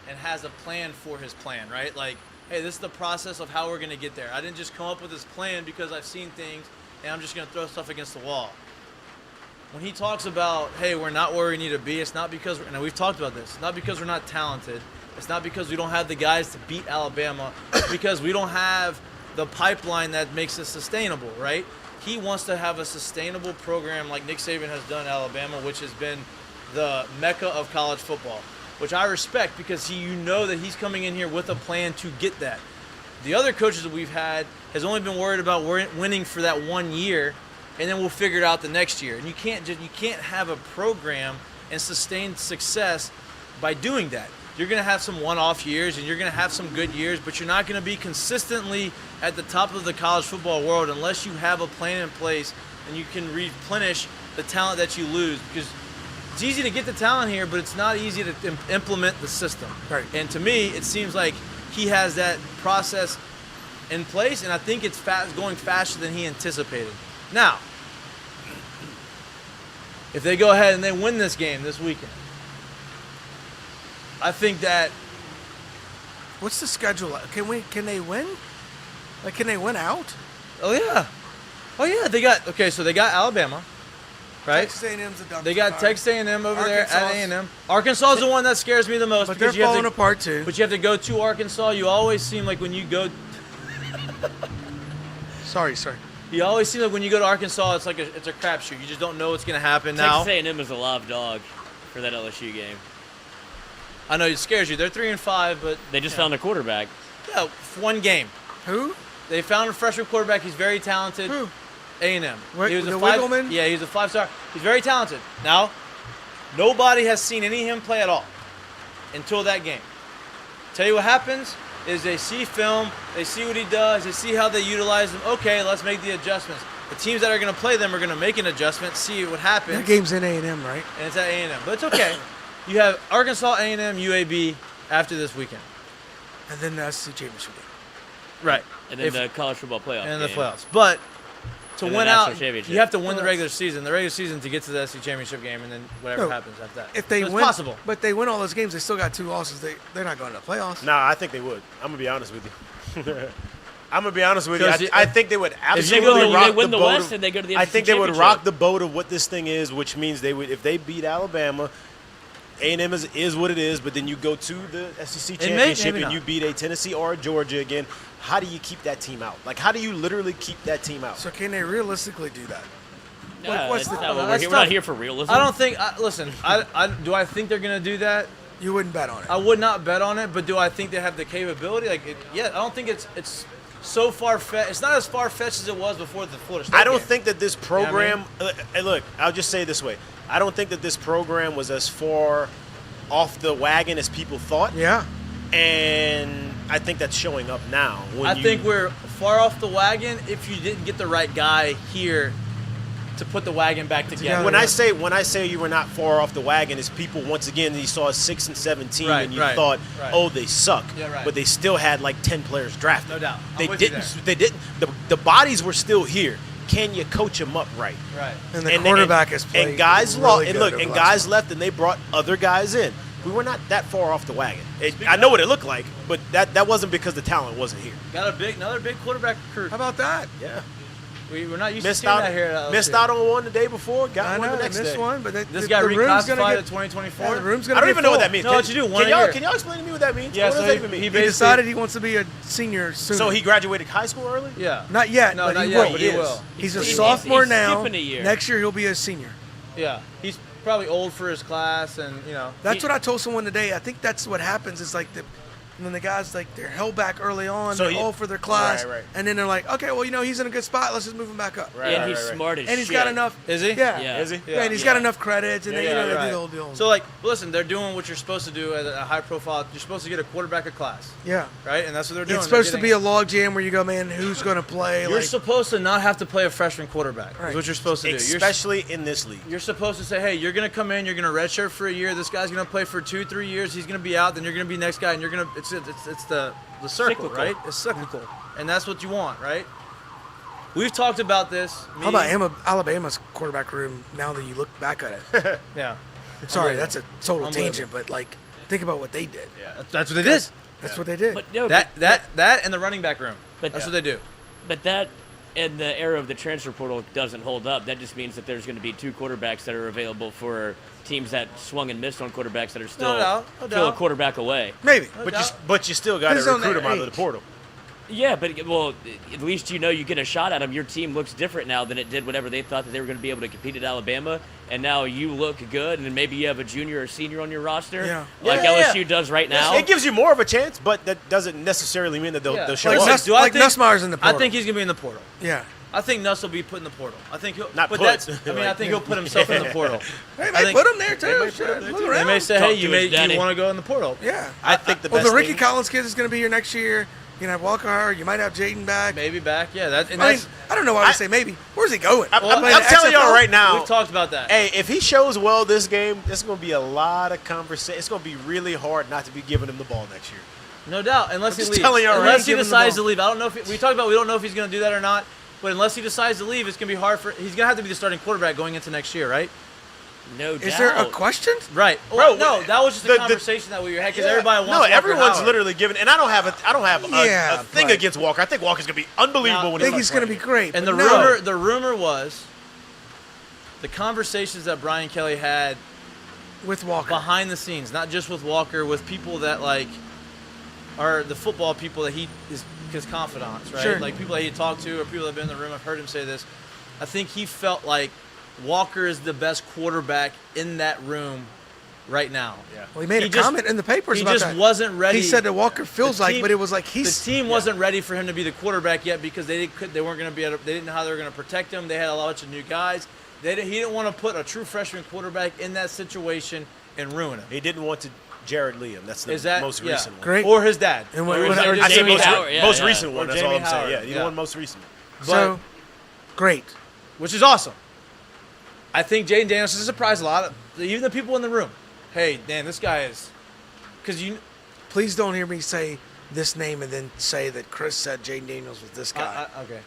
and has a plan for his plan, right? Like, hey, this is the process of how we're going to get there. I didn't just come up with this plan because I've seen things and I'm just going to throw stuff against the wall. When he talks about, hey, we're not where we need to be, it's not because, and we've talked about this, it's not because we're not talented. It's not because we don't have the guys to beat Alabama. It's because we don't have the pipeline that makes it sustainable, right? He wants to have a sustainable program like Nick Saban has done at Alabama, which has been the mecca of college football, which I respect because you know that he's coming in here with a plan to get that. The other coaches that we've had has only been worried about winning for that 1 year, and then we'll figure it out the next year. And you can't have a program and sustain success by doing that. You're going to have some one-off years and you're going to have some good years, but you're not going to be consistently at the top of the college football world unless you have a plan in place and you can replenish the talent that you lose. Because it's easy to get the talent here, but it's not easy to implement the system. Right. And to me, it seems like he has that process in place, and I think it's going faster than he anticipated. Now, if they go ahead and they win this game this weekend, I think that What's the schedule like? Can they win? Like, can they win out? oh yeah they got Alabama, right? Texas A&M's a dumpster They got fire. Texas A&M over there at Arkansas. A&M. Arkansas is the one that scares me the most But they're because you have falling to, apart too. but you have to go to Arkansas. You always seem like when you go, Sorry. you always seem like when you go to Arkansas, it's a crapshoot. You just don't know what's gonna happen now. Texas A&M is a live dog for that LSU game. I know it scares you. They're 3-5, but They just found a quarterback. yeah, one game. Who? They found a freshman quarterback. He's very talented. Who? A&M. Wi- He was the a five, Wiggleman? Yeah, he was a 5-star. He's very talented. Now, nobody has seen any of him play at all until that game. Tell you what happens is they see film, they see what he does, they see how they utilize him. Okay, let's make the adjustments. The teams that are going to play them are going to make an adjustment, see what happens, That game's in A&M, right? and it's at A&M. But it's okay. You have Arkansas, A&M, UAB after this weekend. And then the SEC championship game. Right. And then the college football playoff And the game. playoffs. But to And the win national out, championship. you have to win the Well, regular season. The regular season to get to the SEC championship game, and then whatever No. happens after that. If they So it's win, possible. but they win all those games, they still got 2 losses. They're not going to the playoffs. Nah, I think they would. I'm gonna be honest with you. I'm gonna be honest with you. Because I think they would If absolutely they rock win the boat West of- and they go to the I SEC think they would championship. rock the boat of what this thing is, which means they would if they beat Alabama. A&M is what it is, but then you go to the SEC It may- championship maybe and not. you beat a Tennessee or a Georgia again. How do you keep that team out? Like, how do you literally keep that team out? So can they realistically do that? Nah, what's that's the- not what that's we're not tough. here for realism. I don't think. Listen, do I think they're gonna do that? You wouldn't bet on it. I would not bet on it, but do I think they have the capability? Yeah, I don't think it's so far fetched. It's not as far fetched as it was before the Florida State I don't game. think that this know what I program. Look, I'll just say it this way: I don't think that this program was as far off the wagon as people thought. Yeah. And I think that's showing up now. I think we're far off the wagon if you didn't get the right guy here to put the wagon back together. When I say you were not far off the wagon, is people once again you saw a 6-17 and you thought, oh, they suck, but they still had like 10 players drafted. No doubt. They didn't. The bodies were still here. Can you coach them up right? Right. And the quarterback has played. And guys really guys left, and they brought other guys in. We were not that far off the wagon. I know what it looked like, but that wasn't because the talent wasn't here. Got another big quarterback recruit. How about that? Yeah. We're not used to seeing that here at LSU. Missed out on one the day before, got one the next missed day. one, but This got reclassified at 2024. Yeah, the room's gonna I don't get even know what full. that means. No, what you do, one a year. Can y'all explain to me what that means? Yeah, what so does that even mean? He decided he wants to be a senior soon. So he graduated high school early? Yeah. Not yet, No, but not he yet, will. but he will. He's a He's sophomore now. skipping a year. Next year he'll be a senior. Yeah. He's probably old for his class, and That's what I told someone today. I think that's what happens. Is like when the guys like they're held back early on, So they're all for their class, right. and then they're like, okay, well, he's in a good spot. Let's just move him back up. And he's smart as shit. And he's got enough. Is he? Yeah. Yeah. Is he? Yeah, and he's got enough credits, and they do the whole deal. So, listen, they're doing what you're supposed to do at a high profile. You're supposed to get a quarterback of class, Yeah. right? And that's what they're doing. It's supposed to be a log jam where you go, man, who's going to play? You're supposed to not have to play a freshman quarterback. Right. Is what you're supposed to do. Especially in this league. You're supposed to say, hey, you're going to come in, you're going to redshirt for a year. This guy's going to play for 2-3 years. He's going to be out. Then you're going to be next guy, and you're going to. It's the circle, Cyclical. right? It's cyclical, and that's what you want, right? We've talked about this. How about Alabama's quarterback room now that you look back at it? Yeah. Sorry, that's a total I'm tangent, but think about what they did. Yeah. That's what they did. That's what they did. But no, That and the running back room. But- That's what they do. But that in the era of the transfer portal doesn't hold up. That just means that there's going to be 2 quarterbacks that are available for teams that swung and missed on quarterbacks that are still, No still a doubt. quarterback away. Maybe. But you still got to Depends on recruit their him out of the age. portal. Yeah, but at least you get a shot at them. Your team looks different now than it did whenever they thought that they were going to be able to compete at Alabama, and now you look good, and then maybe you have a junior or senior on your roster, Yeah. like LSU does right now. It gives you more of a chance, but that doesn't necessarily mean that they'll show Like up. Nuss- Do I like think- Nussmeier's in the portal. I think he's gonna be in the portal. Yeah. I think Nuss will be put in the portal. I think he'll Not but put. that's- I mean, I think he'll put himself in the portal. Hey, I they think- put him there too. Shit, look They around. may say, Talk hey, to you his daddy. want to go in the portal? Yeah. I think the Well, best the Ricky thing, Collins kid is going to be here next year. You can have Walker Howard. You might have Jaden back. Maybe back. Yeah. I mean, I don't know why we say maybe. Where's he going? I'm Playing telling y'all XFL? right now. We've talked about that. Hey, if he shows well this game, there's going to be a lot of conversation. It's going to be really hard not to be giving him the ball next year. No doubt, unless he just leaves. telling you already, Unless he give him the decides to ball. leave. I don't know if we talked about. We don't know if he's going to do that or not. But unless he decides to leave, it's going to be hard for. He's going to have to be the starting quarterback going into next year, right? No doubt. Is there a question? Right. Bro, Well, no, that was just a the- conversation that we had because everybody wants. No, Walker everyone's Howard. literally giving, and I don't have Yeah, a thing but- against Walker. I think Walker's going to be unbelievable Now, when I think he he's going to be great. And but the no. rumor was the conversations that Brian Kelly had with Walker. behind the scenes, not just with Walker, with people that are the football people that he is his confidants, right? Sure. Like people that he talked to or people that have been in the room. I've heard him say this. I think he felt like Walker is the best quarterback in that room right now. Yeah. Well, he made He a just- comment in the papers He about just that. wasn't ready. He said that Walker feels The like, team- but it was like the he's. team wasn't ready for him to be the quarterback yet because they weren't going to be able to, they didn't know how they were going to protect him. They had a bunch of new guys. He didn't want to put a true freshman quarterback in that situation and ruin him. He didn't want to Jared Liam. That's the Is that most yeah. recent one. Great. Or his dad. And Or what- is what- it I said Jamie most, Howard, yeah, most yeah. recent one. Or That's Jamie all I'm saying. Howard, Yeah, the yeah. one most recent. so great. Which is awesome. I think Jaden Daniels has surprised a lot of even the people in the room. Hey, Dan, this guy is because you. Please don't hear me say this name and then say that Chris said Jaden Daniels was this guy. Okay.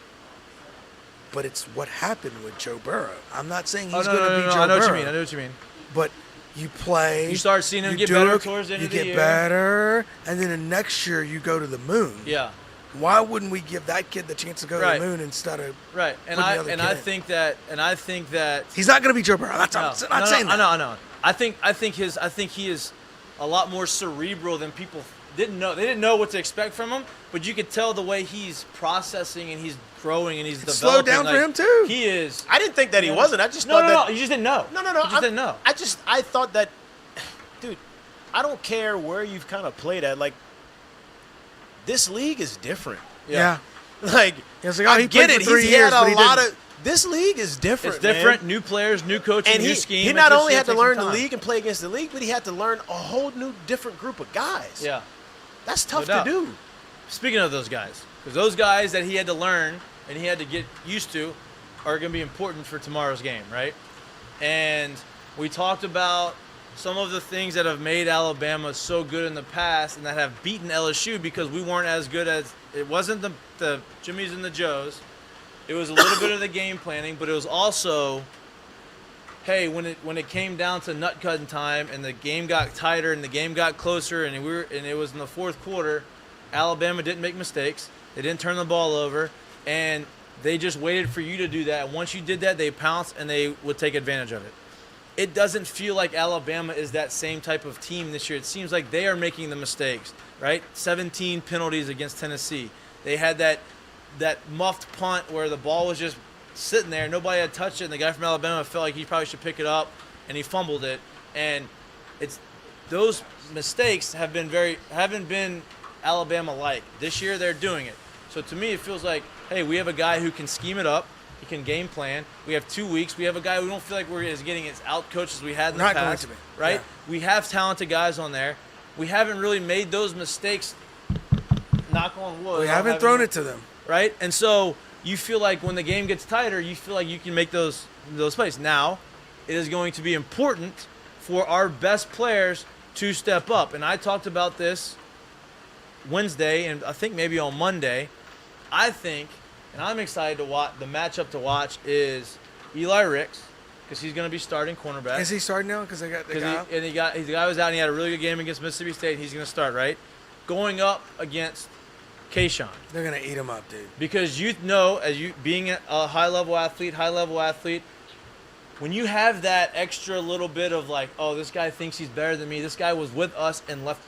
But it's what happened with Joe Burrow. I'm not saying Oh, he's no, going to no, be no, Joe I know Burrow. what you mean. I know what you mean. But you play. You start seeing him you get do better it, towards the end you of the get year. better, and then the next year you go to the moon. Yeah. Why wouldn't we give that kid the chance to go to Right. the moon instead of Right. And putting the other kid I in? think that He's not going to be Joe Burrow. That's I'm not saying that. I know. I think he is a lot more cerebral than people didn't know. They didn't know what to expect from him, but you could tell the way he's processing and he's growing and he's It's developing. slowed down for him, too. He is. I didn't think that he wasn't. I just No, thought no, that. no. You just didn't know. No. You just didn't know. I thought that, dude. I don't care where you've kind of played at. Like, this league is different. Yeah. Like, It's like, oh, I he get played it. for 3 He's years, had but a he lot didn't. of. This league is different. It's different. man. New players, new coaching, And new he scheme. not It only just had to takes learn some the time. league and play against the league, but he had to learn a whole new different group of guys. Yeah. That's tough No to doubt. do. Speaking of those guys, because those guys that he had to learn and he had to get used to are going to be important for tomorrow's game, right? And we talked about some of the things that have made Alabama so good in the past and that have beaten LSU because we weren't as good as – it wasn't the Jimmies and the Joes. It was a little bit of the game planning, but it was also – hey, when it came down to nut cutting time and the game got tighter and the game got closer and it was in the fourth quarter, Alabama didn't make mistakes. They didn't turn the ball over, and they just waited for you to do that. And once you did that, they pounced and they would take advantage of it. It doesn't feel like Alabama is that same type of team this year. It seems like they are making the mistakes, right? 17 penalties against Tennessee. They had that muffed punt where the ball was just sitting there, nobody had touched it, and the guy from Alabama felt like he probably should pick it up, and he fumbled it. And it's those mistakes haven't been Alabama-like. This year they're doing it. So to me it feels like, hey, we have a guy who can scheme it up, he can game plan. We have 2 weeks. We have a guy who don't feel like we're as getting as out-coached as we had in the past. Not going to be. Right? Yeah. We have talented guys on there. We haven't really made those mistakes, knock on wood. We haven't thrown it to them. Right? And so you feel like when the game gets tighter, you feel like you can make those plays. Now, it is going to be important for our best players to step up. And I talked about this Wednesday and I think maybe on Monday. I think, and I'm excited to watch, the matchup to watch is Eli Ricks, because he's going to be starting cornerback. Is he starting now? Because they got the guy out? The guy was out and he had a really good game against Mississippi State. He's going to start, right? Going up against Kayshawn. They're going to eat him up, dude. Because you know, as you being a high-level athlete, when you have that extra little bit of like, oh, this guy thinks he's better than me. This guy was with us and left.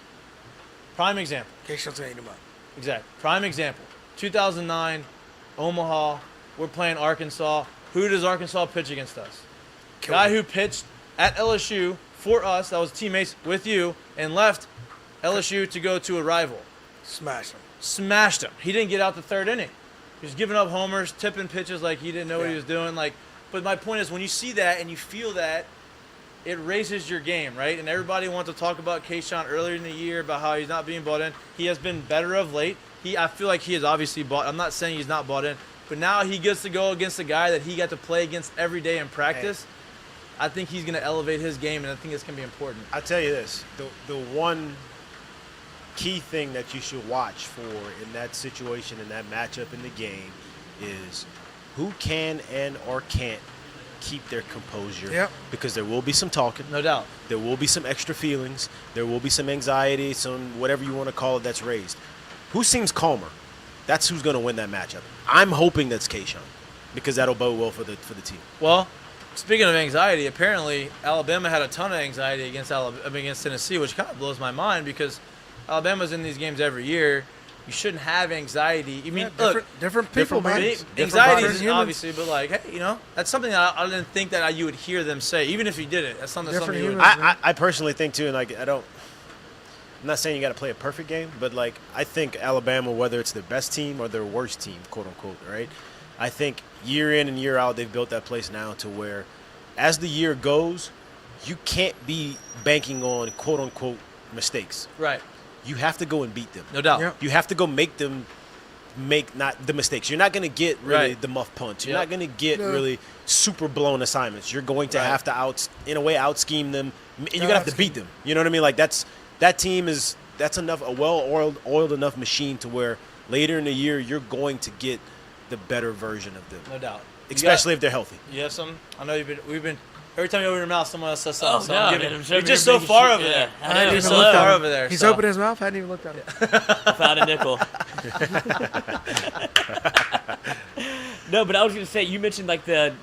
Prime example. Kayshawn's going to eat him up. Exactly. Prime example. 2009, Omaha. We're playing Arkansas. Who does Arkansas pitch against us? Guy who pitched at LSU for us, that was teammates with you, and left LSU to go to a rival. Smashed him. He didn't get out the third inning. He was giving up homers, tipping pitches like he didn't know what he was doing. But my point is, when you see that and you feel that, it raises your game, right? And everybody wants to talk about Kayshawn earlier in the year about how he's not being bought in. He has been better of late. I feel like he is obviously bought. I'm not saying he's not bought in, but now he gets to go against a guy that he got to play against every day in practice. Hey. I think he's going to elevate his game, and I think it's going to be important. I'll tell you this. The one key thing that you should watch for in that situation, in that matchup in the game, is who can and or can't keep their composure. Yep. Because there will be some talking. No doubt. There will be some extra feelings. There will be some anxiety, some whatever you want to call it that's raised. Who seems calmer? That's who's going to win that matchup. I'm hoping that's Kayshawn because that'll bode well for the team. Well, speaking of anxiety, apparently Alabama had a ton of anxiety against Tennessee, which kind of blows my mind because Alabama's in these games every year. You shouldn't have anxiety. I mean, different people, man. Anxiety is obviously, but like, hey, that's something that I didn't think that you would hear them say, even if you did it. That's something you would. I personally think too, and like I'm not saying you got to play a perfect game, but like I think Alabama, whether it's their best team or their worst team, quote unquote, right? I think year in and year out they've built that place now to where, as the year goes, you can't be banking on quote unquote mistakes. Right. You have to go and beat them. No doubt. Yep. You have to go make them make not the mistakes. You're not going to get really the muff punts. You're not going to get really super blown assignments. You're going to have to out scheme them. And you're going to have to beat them. You know what I mean? Like that team that's enough a well-oiled enough machine to where later in the year you're going to get the better version of them. No doubt. Especially if they're healthy. You have some? I know we've been every time you open your mouth, someone else says something. Oh, so no, you're just so far over there. I know, you're so far over there. He's opened his mouth. Hadn't even looked at him. Found a nickel. No, but I was going to say, you mentioned like the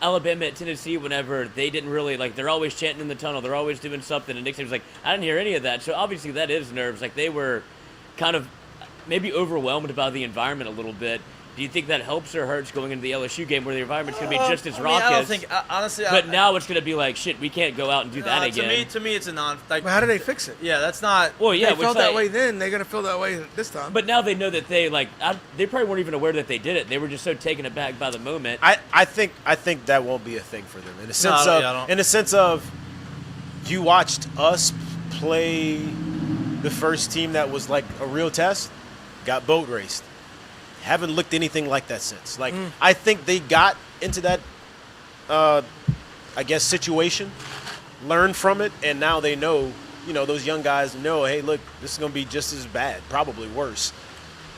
Alabama at Tennessee whenever they didn't really, like, they're always chanting in the tunnel. They're always doing something. And Nick was like, I didn't hear any of that. So obviously that is nerves. Like they were kind of maybe overwhelmed by the environment a little bit. Do you think that helps or hurts going into the LSU game where the environment's going to be just as raucous? I don't think, honestly. But now it's going to be like, shit, we can't go out and do that again. To me, it's a non. Like, but how do they fix it? Yeah, that's not. Well, yeah, they felt that way then. They're going to feel that way this time. But now they know that they they probably weren't even aware that they did it. They were just so taken aback by the moment. I think that won't be a thing for them in the sense of you watched us play the first team that was like a real test, got boat raced. Haven't looked anything like that since. Like, I think they got into that, I guess, situation, learned from it, and now they know, those young guys know, hey, look, this is going to be just as bad, probably worse.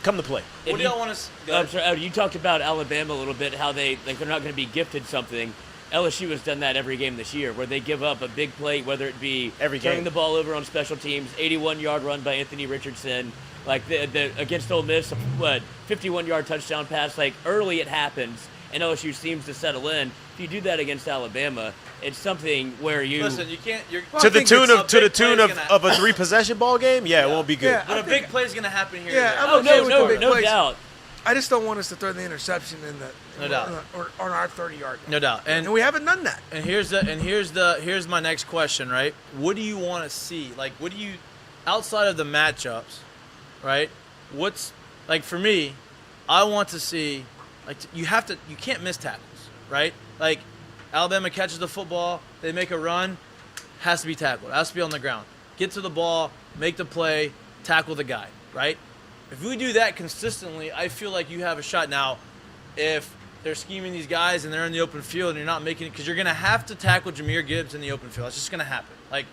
Come to play. What do y'all want to? I'm sorry, you talked about Alabama a little bit, how they're not going to be gifted something. LSU has done that every game this year, where they give up a big play, whether it be turning the ball over on special teams, 81-yard run by Anthony Richardson, like the against Ole Miss, 51-yard touchdown pass. Like, early it happens, and LSU seems to settle in. If you do that against Alabama, it's something where you listen. You can't. You're to the tune of a 3-possession ball game. Yeah, it won't be good. Yeah, but a big play is going to happen here. Yeah, and I'm okay with the big no plays. doubt. I just don't want us to throw the interception in the No doubt. or on our 30-yard line. No doubt. And we haven't done that. And here's my next question, right? What do you want to see? Like, what do you, outside of the matchups, right? What's, like, for me, I want to see, like, you can't miss tackles, right? Like, Alabama catches the football, they make a run, has to be tackled, has to be on the ground. Get to the ball, make the play, tackle the guy, right? If we do that consistently, I feel like you have a shot. Now, if they're scheming these guys and they're in the open field and you're not making it, because you're going to have to tackle Jahmyr Gibbs in the open field. It's just going to happen. Like,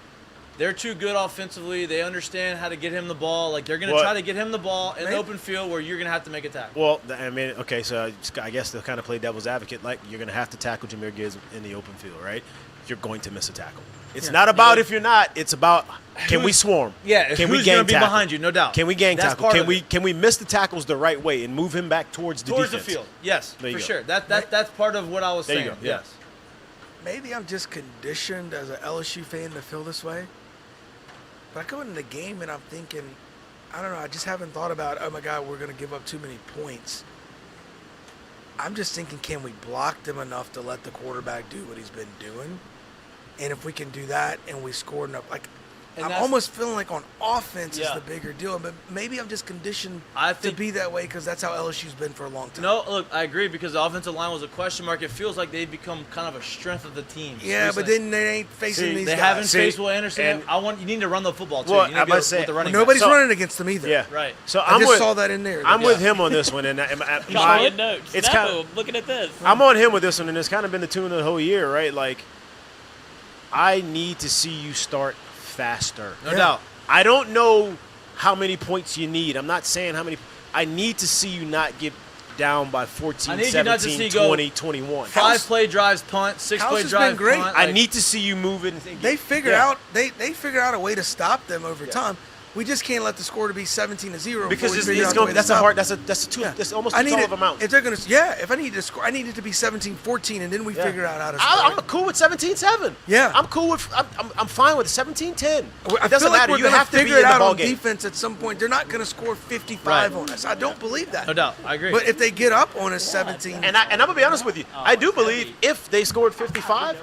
they're too good offensively. They understand how to get him the ball. Like, they're going to try to get him the ball in the open field where you're going to have to make a tackle. Well, I mean, okay, so I guess to kind of play devil's advocate, like, you're going to have to tackle Jahmyr Gibbs in the open field, right? You're going to miss a tackle. It's not about if you're not. It's about, can we swarm? Yeah, can we who's gang going to be tackle? behind you? No doubt. Can we gang That's tackle? part of it. Can we miss the tackles the right way and move him back towards the Towards defense? the field. Yes, There you for go. sure. That's part of what I was There you saying. go, yeah. Yes. Maybe I'm just conditioned as an LSU fan to feel this way. But I go into the game and I'm thinking, I don't know, I just haven't thought about, oh my God, we're going to give up too many points. I'm just thinking, can we block them enough to let the quarterback do what he's been doing? And if we can do that and we score enough, like, And I'm that's- almost feeling like on offense is Yeah. the bigger deal. But maybe I'm just conditioned I to think- be that way because that's how LSU's been for a long time. No, look, I agree because the offensive line was a question mark. It feels like they've become kind of a strength of the team. Yeah, but then they ain't facing these they guys. haven't See, faced Will Anderson. and- You need to run the football too. Well, you need to I'm be about able to say, with the running Nobody's back. So- running against them either. Yeah. Right. So I I'm just with, saw that in there. I'm with him on this one. And Colin notes. it's No, kind of, looking at this. I'm on him with this one, and it's kind of been the tune of the whole year, right? Like, I need to see you start faster. No doubt. I don't know how many points you need. I'm not saying how many. I need to see you not get down by 14, I need you not to 17, see go 20, 21. 5-play drives, punt, 6-play House has drive, been great. punt. I like- need to see you move it. They figure Yeah. out they figure out a way to stop them over time. We just can't let the score to be 17-0 because before we figure out it's a going. way to That's a stop hard. them. That's a two. Yeah. That's almost I too need tall it, of amount. if they're gonna, if I need to score, I need it to be 17-14, and then we Yeah. figure out how to score. I'm cool with 17-7. Yeah. I'm cool with. I'm fine with 17-10. I It doesn't feel like matter. we're You gonna have to be figure in it the out ball on game. defense at some point. They're not going to score 55 on us. I don't believe that. No doubt. I agree. But if they get up on us 17, And I'm gonna be honest with you. I do believe if they scored 55,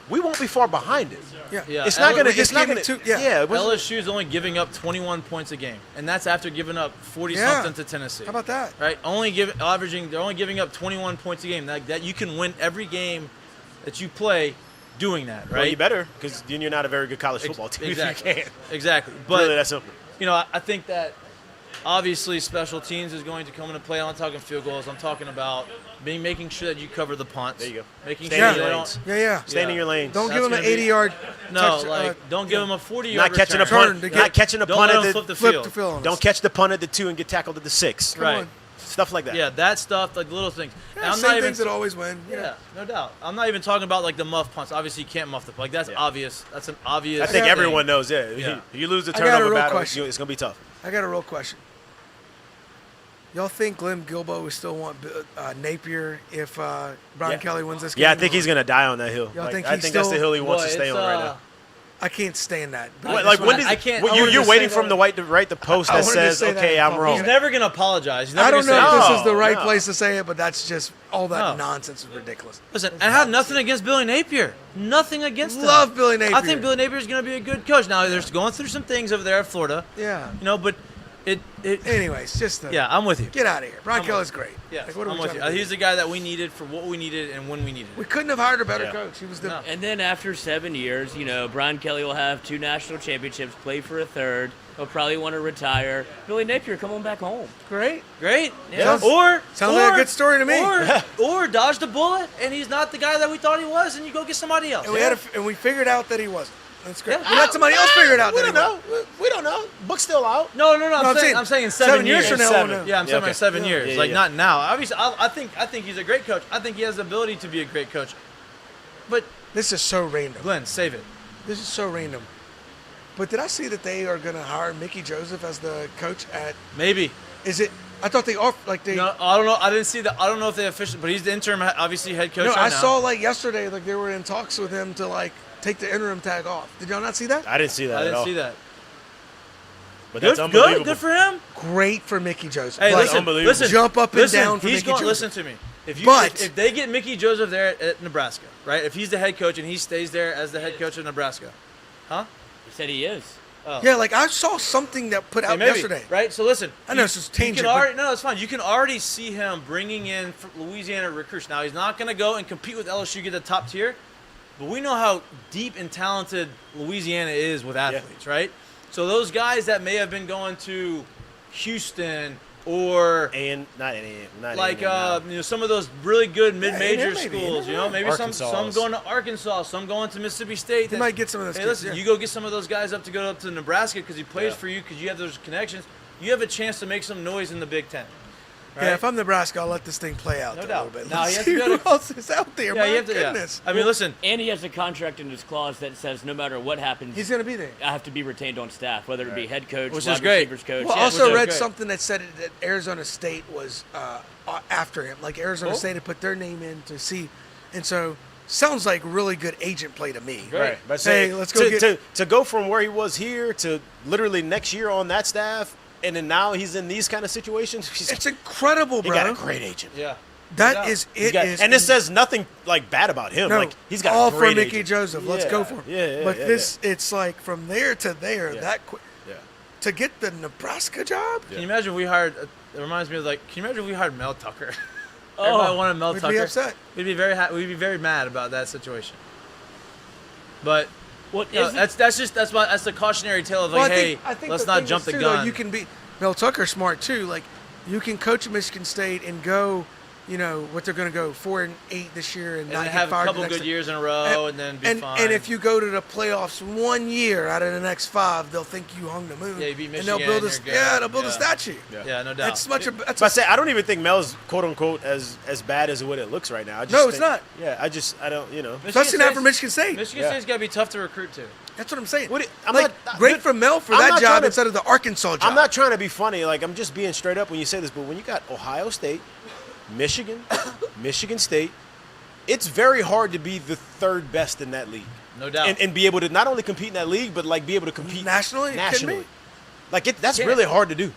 we won't be far behind it. Yeah, It's not gonna. we just It's not gave gonna. it two- yeah. it was- LSU is only giving up 21 points a game, and that's after giving up 40-something to Tennessee. how about that? Right? They're only giving up 21 points a game. That you can win every game that you play doing that, right? Well, you better, because then you're not a very good college football team. Exactly. If you can't. Exactly. But Really, that's simple. I think that obviously special teams is going to come into play. I'm not talking field goals. I'm talking about making sure that you cover the punts. There you go. Making Stay sure in they your don't. lanes. Yeah. Stay in Yeah. your lanes. Don't That's give them an gonna be- 80-yard. No, don't give them a 40-yard Not catching a return. punt. to Not get- catching a Don't punt let at them the. flip the flip field. the field on us. Don't catch the punt at the 2 and get tackled at the 6. Come Right. on. Stuff like that. Yeah, that stuff, like little things. And Yeah, I'm same not even. things that always win. Yeah, no doubt. I'm not even talking about like the muff punts. Obviously, you can't muff the like that's Yeah. obvious. That's an obvious. I think thing. everyone knows. Yeah. Yeah. You lose the I got a turnover real battle, question. it's gonna be tough. I got a real question. Y'all think Glenn Gilbo would still want Napier if Brian Yeah. Kelly wins this game? Yeah, I think he's gonna die on that hill. Y'all Like, think I he's think that's the still- hill he wants to Boy, stay it's, on right now. I can't stand that. But What, I like just when wanna- does I can't- well, I you're wanted to waiting say for him that. to write the post I that wanted to says, say that "Okay, in I'm public. wrong." He's never gonna apologize. He's never I don't know gonna if say, this No, is the right no. place to say it, but that's just all that No. nonsense is ridiculous. Listen, I have nothing against Billy Napier. Nothing against him. Love Billy Napier. I think Billy Napier is going to be a good coach. Now, they're going through some things over there at Florida. Yeah. But Anyways, just Yeah, I'm with you. get out of here. Brian Kelly's great. Yeah, Like, what are I'm we with trying you. to do? He's the guy that we needed for what we needed and when we needed We it. couldn't have hired a better Yeah. coach. He was the. No. And then after 7 years, Brian Kelly will have 2 national championships, play for a third. He'll probably want to retire. Billy Napier, come on back home. Great. Great. Yeah. Sounds like a good story to me. Or dodge the bullet, and he's not the guy that we thought he was, and you go get somebody else. And we figured out that he wasn't. That's great. Yeah. We let somebody else figure it out. We that don't he know. We don't know. Book's still out. No. I'm I'm saying in 7 years from now, we'll know. Yeah, I'm talking about 7 years. Yeah, like yeah. not now. Obviously, I think he's a great coach. I think he has the ability to be a great coach. But This is so random. Glenn, save it. This is so random. But did I see that they are going to hire Mickey Joseph as the coach at? Maybe. Is it? I thought they off like they. No, I don't know. I didn't see that. I don't know if they officially, but he's the interim, obviously head coach. No, right I now. saw like yesterday, like they were in talks with him to like take the interim tag off. Did y'all not see that? I didn't see that I at didn't all. see that. But Good, that's unbelievable. good for him. Great for Mickey Joseph. Hey, Like, listen, unbelievable. listen, Jump up and listen, down for he's Mickey going, Joseph. Listen to me. But- if they get Mikie Joseph there at Nebraska, right? If he's the head coach and he stays there as the head coach of Nebraska, huh? He said he is. Oh. Yeah, like I saw something that put Hey, out maybe, yesterday. right? So listen, I know this is you tangent, can but- already, no, it's fine. You can already see him bringing in Louisiana recruits. Now he's not going to go and compete with LSU, get the top tier, but we know how deep and talented Louisiana is with athletes, right? So those guys that may have been going to Houston or And not like A&M some of those really good mid-major A&M maybe, schools, you never know. maybe some Arkansas. going to Arkansas, some going to Mississippi State. They might get some of those Hey, kids, listen, yeah. you go get some of those guys up to Nebraska because he plays Yeah. for you because you have those connections. You have a chance to make some noise in the Big Ten. Right? Yeah, if I'm Nebraska, I'll let this thing play out No a doubt. little bit. Now, Let's he has see to be able who to- else is out there. Yeah, My you have to. goodness. Yeah. I mean, listen. And he has a contract in his clause that says no matter what happens, He's going to be there. I have to be retained on staff, whether it be head coach, Which wide is great. receivers coach. Well, I Yeah, also which is read great. something that said that Arizona State was after him. Like Arizona Oh. State had put their name in to see, and so sounds like really good agent play to me. Great. Right. But Hey, say, let's go to go from where he was here to literally next year on that staff, and then now he's in these kind of situations. It's incredible, He bro. got a great agent. Yeah. That Yeah. is He's it. got- is and it says nothing like bad about him. no, Like he's got all a great for Mickey agent. Joseph. Let's Yeah. go for him. Yeah, but yeah, this, it's like from there to there. Yeah. That quick Yeah. to get the Nebraska job. Can you imagine if we hired? It reminds me of like. Can you imagine if we hired Mel Tucker? Everybody wanted Mel we'd Tucker. be upset. We'd be very. We'd be very mad about that situation. But What you know, isn't- that's the cautionary tale of like, Well, hey, I think let's the not thing jump is, the too, though, gun. you can be Mel Tucker's smart too. Like you can coach Michigan State and go, what they're going to go 4-8 this year and, and not then get have a fired. couple the next good time. years in a row, and then be and, fine. and if you go to the playoffs 1 year out of the next 5, they'll think you hung the moon. Yeah, you beat and Michigan, they'll build you're good. they'll build a Yeah. statue. yeah, no doubt. That's much. But I say I don't even think Mel's quote unquote as bad as what it looks right now. I just No, it's think- not. Yeah, I don't. Especially not for Michigan State. Michigan Yeah. State's got to be tough to recruit to. That's what I'm saying. What I'm like, not- great for Mel for I'm that not trying job to- instead of the Arkansas job. I'm not trying to be funny. Like I'm just being straight up when you say this. But when you got Ohio State, Michigan, Michigan State, it's very hard to be the third best in that league. No doubt. And be able to not only compete in that league, but like be able to compete Nationally? You kidding Nationally, me? like that's Yeah. really hard to do.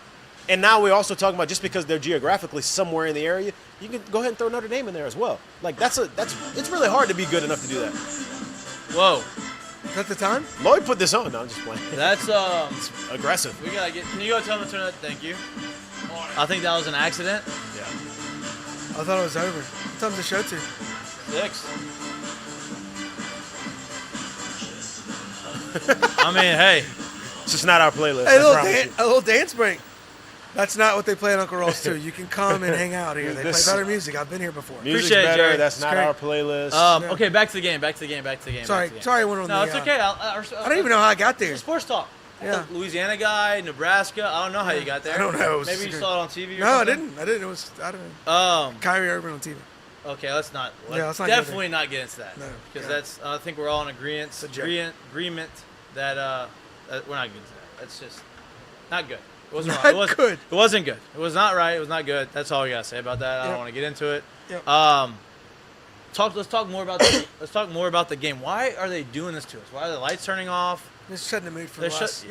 And now we're also talking about just because they're geographically somewhere in the area, you can go ahead and throw Notre Dame in there as well. Like it's really hard to be good enough to do that. Whoa, Is that the time? Lloyd put this on. No, I'm just playing. that's Aggressive. we gotta get. Can you go tell them to turn that? Thank you. I think that was an accident. Yeah. I thought it was over. What time's the show to? 6. I mean, hey, It's just not our playlist. Hey, I promise you. a little dance break. That's not what they play at Uncle Earls too. You can come and hang out here. They play This- better music. I've been here before. Music's Appreciate it, better. Jerry. That's It's not great. our playlist. okay, back to the game. Back to the game. Sorry, I went on No, the. it's okay. I don't even know how I got there. Sports talk. Yeah. Louisiana guy, Nebraska. I don't know how you got there. I don't know. It was Maybe you secret. saw it on TV. Or No, I something? didn't. It was I don't know. Kyrie Irving on TV. Okay, let's not. Yeah, let's not go definitely not get into that. No, because yeah. that's. I think we're all in agreement. a joke. Agreement that we're not getting into that. That's just not good. It wasn't Not right. It wasn't good. It wasn't good. It was not right. It was not good. That's all we gotta say about that. I Yep. don't want to get into it. Yep. Let's talk more about the game. Why are they doing this to us? Why are the lights turning off? Just setting the mood for They're the last.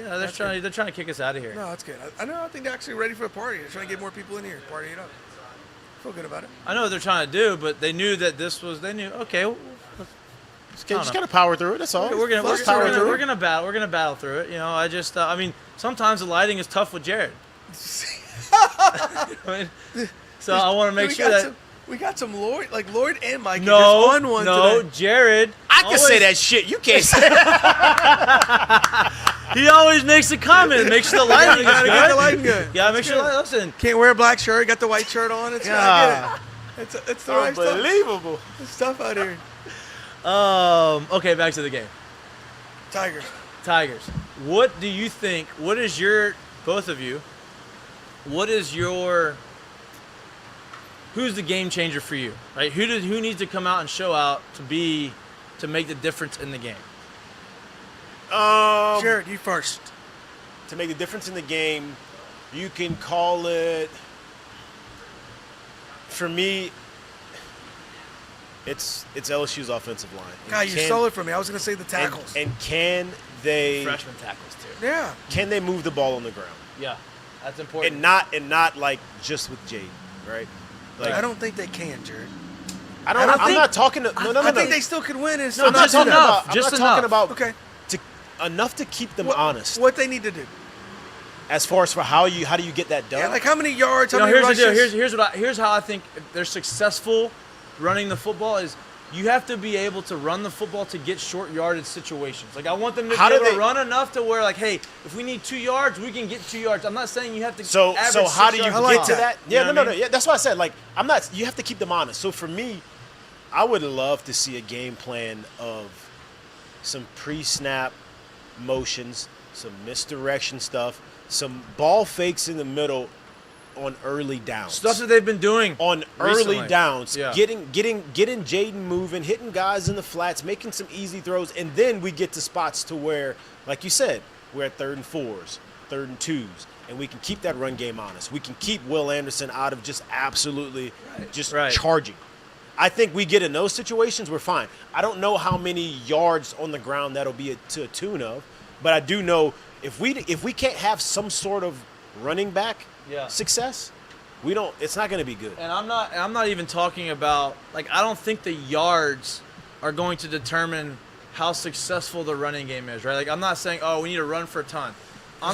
they're trying to kick us out of here. No, that's good. I know. I think they're actually ready for a party. They're trying to get more people in here, party it up. Feel good about it. I know what they're trying to do, but they knew that this was. They knew. Okay, well, just gotta power through it. That's all. we're Just power through it. gonna battle through it. You know, I mean, sometimes the lighting is tough with Jared. I mean, so I want to make sure that. We got some Lloyd and Mikey No, just on one today. Jared. I can say that shit. You can't say that. He always makes a comment. Makes sure the lighting is Gotta get the lighting good. Yeah, make sure the lighting. Listen. Can't wear a black shirt. Got the white shirt on. It's I get it. It's the right stuff. Unbelievable. There's stuff out here. Okay, back to the game. Tigers. What do you think? What is your both of you? What is your who's the game changer for you? Right? Who needs to come out and show out to make the difference in the game? Jared, you first. To make the difference in the game, you can call it. For me, it's LSU's offensive line. God, you stole it from me. I was going to say the tackles. And can they Freshman tackles too. Yeah. Can they move the ball on the ground? Yeah, that's important. And not like just with Jaden, right? Like I don't think they can, Jared. I'm not talking to no. I think they still could win. And No, I'm not just talking enough. about. Just I'm not talking enough. about. Okay. Enough to keep them honest. What they need to do. As far as for how do you get that done? Yeah, like how many yards, how many here's rushes? the deal. Here's how I think they're successful running the football is you have to be able to run the football to get short yardage situations. Like I want them to be able to run enough to where like, hey, if we need 2 yards, we can get 2 yards. I'm not saying you have to. So how do you get to that? Yeah, no. Yeah, that's why I said like I'm not. You have to keep them honest. So for me, I would love to see a game plan of some pre-snap motions, some misdirection stuff, some ball fakes in the middle on early downs. Stuff that they've been doing on recently. Early downs, Yeah. getting Jaden moving, hitting guys in the flats, making some easy throws, and then we get to spots to where, like you said, we're at 3rd and 4s, 3rd and 2s, and we can keep that run game honest. We can keep Will Anderson out of just absolutely charging. I think we get in those situations, we're fine. I don't know how many yards on the ground that'll be to a tune of, but I do know if we can't have some sort of running back success, it's not going to be good. And I'm not even talking about like I don't think the yards are going to determine how successful the running game is, right? Like I'm not saying we need to run for a ton.